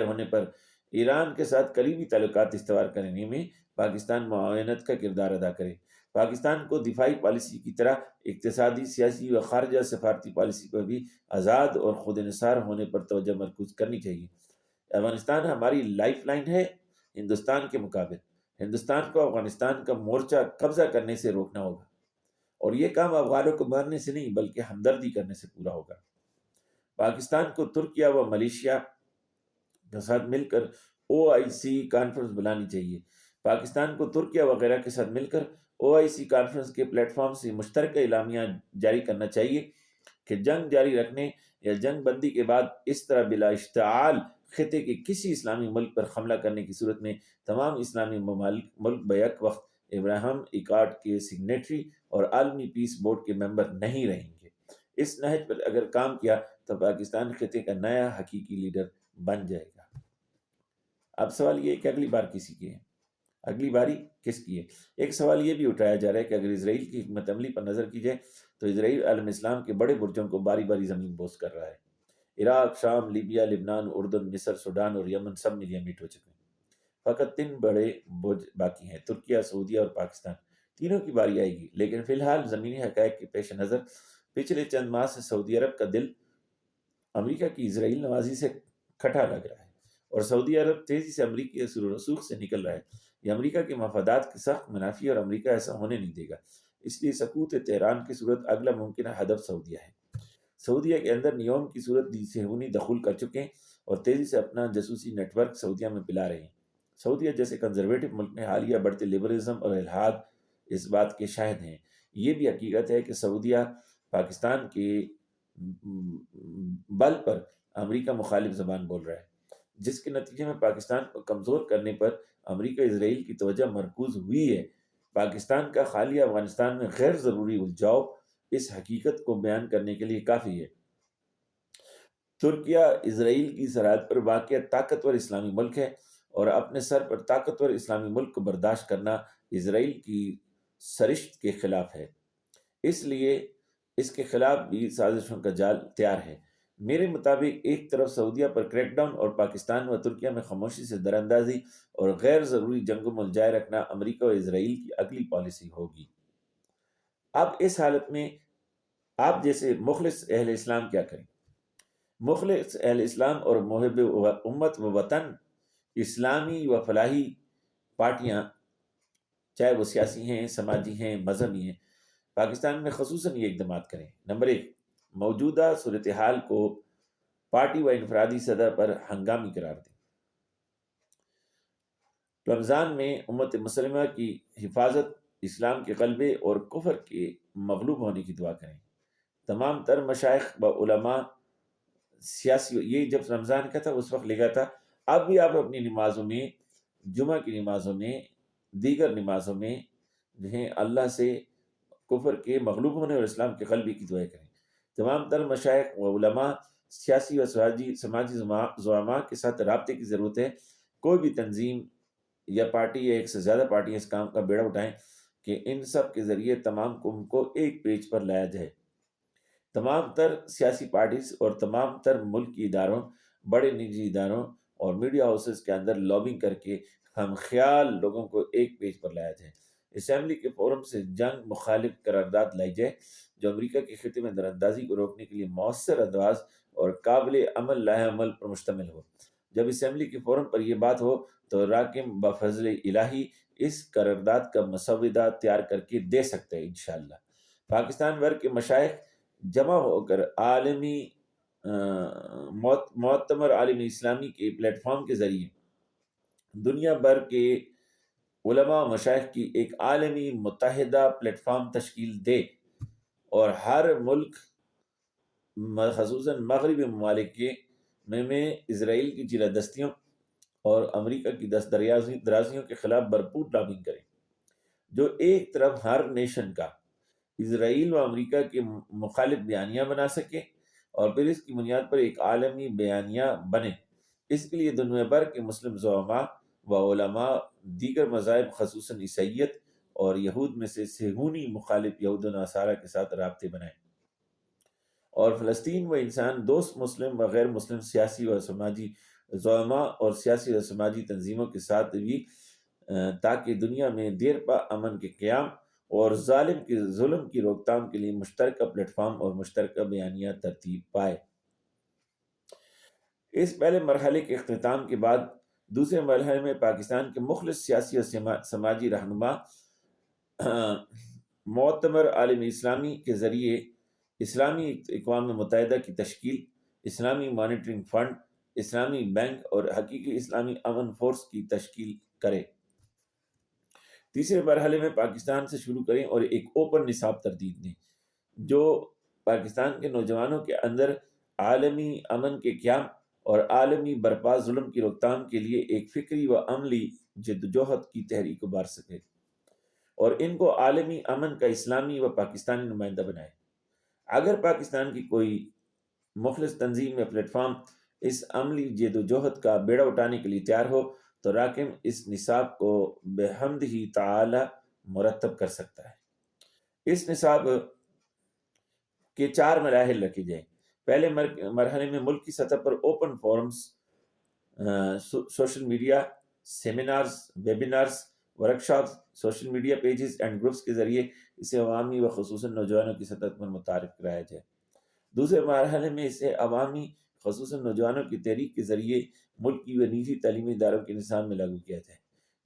ہونے پر ایران کے ساتھ قریبی تعلقات استوار کرنے میں پاکستان معاونت کا کردار ادا کرے۔ پاکستان کو دفاعی پالیسی کی طرح اقتصادی، سیاسی و خارجہ سفارتی پالیسی پر بھی آزاد اور خود انحصار ہونے پر توجہ مرکوز کرنی چاہیے۔ افغانستان ہماری لائف لائن ہے ہندوستان کے مقابل۔ ہندوستان کو افغانستان کا مورچہ قبضہ کرنے سے روکنا ہوگا، اور یہ کام افغانوں کو مارنے سے نہیں بلکہ ہمدردی کرنے سے پورا ہوگا۔ پاکستان کو ترکیہ و ملیشیا کے ساتھ مل کر OIC کانفرنس بلانی چاہیے۔ پاکستان کو ترکیہ وغیرہ کے ساتھ مل کر OIC کانفرنس کے پلیٹ فارم سے مشترکہ اعلامیہ جاری کرنا چاہیے کہ جنگ جاری رکھنے یا جنگ بندی کے بعد اس طرح بلا اشتعال خطے کے کسی اسلامی ملک پر حملہ کرنے کی صورت میں تمام اسلامی ملک بیک وقت ابراہیم ایکارڈ کے سگنیٹری اور عالمی پیس بورڈ کے ممبر نہیں رہیں گے۔ اس نہج پر اگر کام کیا تو پاکستان خطے کا نیا حقیقی لیڈر بن جائے گا۔ اب سوال یہ ہے کہ اگلی بار کسی کی ہے، اگلی باری کس کی ہے؟ ایک سوال یہ بھی اٹھایا جا رہا ہے کہ اگر اسرائیل کی حکمت عملی پر نظر کی جائے تو اسرائیل عالم اسلام کے بڑے برجوں کو باری باری زمین بوس کر رہا ہے۔ عراق، شام، لیبیا، لبنان، اردن، مصر، سوڈان اور یمن سب ملیا میٹ ہو چکے ہیں۔ فقط 3 بڑے برج باقی ہیں، ترکیہ، سعودیہ اور پاکستان۔ تینوں کی باری آئے گی، لیکن فی الحال زمینی حقائق کے پیش نظر پچھلے چند ماہ سے سعودی عرب کا دل امریکہ کی اسرائیل نوازی سے کھٹا لگ رہا ہے، اور سعودی عرب تیزی سے امریکی اثر و رسوخ سے نکل رہا ہے۔ یہ امریکہ کے مفادات کے سخت منافی، اور امریکہ ایسا ہونے نہیں دے گا۔ اس لیے سقوط تہران کی صورت اگلا ممکنہ ہدف سعودیہ ہے۔ سعودیہ کے اندر نیوم کی صورت صہیونی دخول کر چکے ہیں اور تیزی سے اپنا جاسوسی نیٹ ورک سعودیہ میں پلا رہے ہیں۔ سعودیہ جیسے کنزرویٹو ملک میں حالیہ بڑھتے لبرلزم اور الحاد اس بات کے شاہد ہیں۔ یہ بھی حقیقت ہے کہ سعودیہ پاکستان کے بل پر امریکہ مخالف زبان بول رہا ہے، جس کے نتیجے میں پاکستان کو کمزور کرنے پر امریکہ اسرائیل کی توجہ مرکوز ہوئی ہے۔ پاکستان کا حالیہ افغانستان میں غیر ضروری الجھاؤ اس حقیقت کو بیان کرنے کے لیے کافی ہے۔ ترکیہ اسرائیل کی سرحد پر واقع طاقتور اسلامی ملک ہے، اور اپنے سر پر طاقتور اسلامی ملک کو برداشت کرنا اسرائیل کی سرشت کے خلاف ہے۔ اس لیے اس کے خلاف بھی سازشوں کا جال تیار ہے۔ میرے مطابق ایک طرف سعودیہ پر کریک ڈاؤن اور پاکستان و ترکیہ میں خاموشی سے دراندازی اور غیر ضروری جنگ و ملجائے رکھنا امریکہ و اسرائیل کی اگلی پالیسی ہوگی۔ اب اس حالت میں آپ جیسے مخلص اہل اسلام کیا کریں؟ مخلص اہل اسلام اور محب امت و وطن اسلامی و فلاحی پارٹیاں، چاہے وہ سیاسی ہیں، سماجی ہیں، مذہبی ہیں، پاکستان میں خصوصاً یہ اقدامات کریں۔ نمبر 1، موجودہ صورتحال کو پارٹی و انفرادی سطح پر ہنگامی قرار دیں۔ رمضان میں امت مسلمہ کی حفاظت، اسلام کے غلبے اور کفر کے مغلوب ہونے کی دعا کریں۔ تمام تر مشائخ و علماء، سیاسی، یہ جب رمضان کا تھا اس وقت لکھا تھا، اب بھی آپ اپنی نمازوں میں، جمعہ کی نمازوں میں، دیگر نمازوں میں جو ہیں اللہ سے کفر کے مغلوب ہونے اور اسلام کے غلبے کی دعائیں کریں۔ تمام تر مشائخ و علماء، سیاسی و سماجی زعماء کے ساتھ رابطے کی ضرورت ہے۔ کوئی بھی تنظیم یا پارٹی یا ایک سے زیادہ پارٹیاں اس کام کا بیڑا اٹھائیں کہ ان سب کے ذریعے تمام قوم کو ایک پیج پر لایا جائے۔ تمام تر سیاسی پارٹیز اور تمام تر ملکی اداروں، بڑے نجی اداروں اور میڈیا ہاؤسز کے اندر لابنگ کر کے ہم خیال لوگوں کو ایک پیج پر لایا جائے۔ اسمبلی کے فورم سے جنگ مخالف قرارداد لائی جائے جو امریکہ کے خطے میں دراندازی کو روکنے کے لیے مؤثر ادواز اور قابل عمل لائحہ عمل پر مشتمل ہو۔ جب اسمبلی کے فورم پر یہ بات ہو تو راکم بفضل الہی اس قرارداد کا مسودہ تیار کر کے دے سکتے ہیں انشاءاللہ۔ پاکستان بھر کے مشائخ جمع ہو کر عالمی معتمر عالم اسلامی کے پلیٹ فارم کے ذریعے دنیا بھر کے علماء و مشائخ کی ایک عالمی متحدہ پلیٹ فارم تشکیل دے، اور ہر ملک خصوصاً مغربی ممالک کے میں اسرائیل کی چیرہ دستیوں اور امریکہ کی دست درازیوں کے خلاف بھرپور لابنگ کریں، جو ایک طرف ہر نیشن کا اسرائیل و امریکہ کے مخالف بیانیہ بنا سکے اور پھر اس کی بنیاد پر ایک عالمی بیانیہ بنے۔ اس کے لیے دنیا بھر کے مسلم زعماء و علماء دیگر مذاہب خصوصاً عیسائیت اور یہود میں سے صہیونی مخالف یہود و نصارہ کے ساتھ رابطے بنائیں، اور فلسطین و انسان دوست مسلم و غیر مسلم سیاسی و سماجی زعماء اور سیاسی و سماجی تنظیموں کے ساتھ بھی، تاکہ دنیا میں دیر پا امن کے قیام اور ظالم کے ظلم کی روک تھام کے لیے مشترکہ پلیٹ فارم اور مشترکہ بیانیہ ترتیب پائے۔ اس پہلے مرحلے کے اختتام کے بعد دوسرے مرحلے میں پاکستان کے مخلص سیاسی اور سماجی رہنما معتمر عالم اسلامی کے ذریعے اسلامی اقوام متحدہ کی تشکیل، اسلامی مانیٹرنگ فنڈ، اسلامی بینک اور حقیقی اسلامی امن فورس کی تشکیل کرے۔ تیسرے مرحلے میں پاکستان سے شروع کریں اور ایک اوپن نصاب ترتیب دیں جو پاکستان کے نوجوانوں کے اندر عالمی امن کے قیام اور عالمی برپا ظلم کی روک تھام کے لیے ایک فکری و عملی جدوجہد کی تحریک ابھار سکے اور ان کو عالمی امن کا اسلامی و پاکستانی نمائندہ بنائے۔ اگر پاکستان کی کوئی مخلص تنظیم یا پلیٹ فارم اس عملی جدوجہد کا بیڑا اٹھانے کے لیے تیار ہو تو راکم اس نصاب کو بحمد ہی تعالی مرتب کر سکتا ہے۔ اس نصاب کے 4 مراحل رکھے جائیں۔ پہلے مرحلے میں ملک کی سطح پر open forums, social media, seminars, webinars, workshops, social media pages and groups کے ذریعے اسے عوامی و خصوصاً نوجوانوں کی سطح پر متعارف کرایا جائے۔ دوسرے مرحلے میں اسے عوامی خصوصاً نوجوانوں کی تحریک کے ذریعے ملکی و نجی تعلیمی اداروں کے نظام میں لاگو کیا جائے۔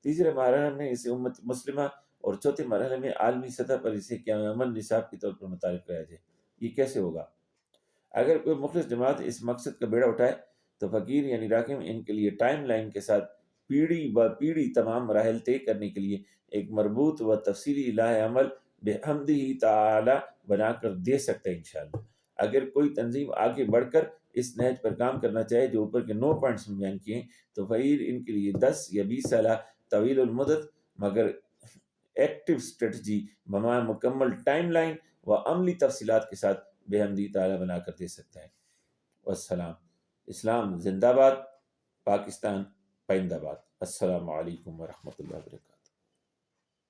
تیسرے مرحلے میں اسے امت مسلمہ اور چوتھے مرحلے میں عالمی سطح پر اسے قیام امن نصاب کے طور پر متعارف کرایا جائے۔ یہ کیسے ہوگا؟ اگر کوئی مخلص جماعت اس مقصد کا بیڑا اٹھائے تو فقیر یعنی راکم ان کے لیے ٹائم لائن کے ساتھ پیڑھی بہ پیڑھی تمام مراحل طے کرنے کے لیے ایک مربوط و تفصیلی لائحہ عمل بحمدہ تعالی بنا کر دے سکتا ہے انشاءاللہ۔ اگر کوئی تنظیم آگے بڑھ کر اس نہج پر کام کرنا چاہے جو اوپر کے 9 پوائنٹس میں بیان کیے ہیں تو فقیر ان کے لیے 10 یا 20 سالہ طویل المدت مگر ایکٹیو اسٹریٹجی بما مکمل ٹائم لائن و عملی تفصیلات کے ساتھ بحمدی تعالی بنا کر دے سکتا ہے۔ والسلام۔ اسلام زندہ باد، پاکستان پائندہ باد۔ السلام علیکم ورحمۃ اللہ وبرکاتہ۔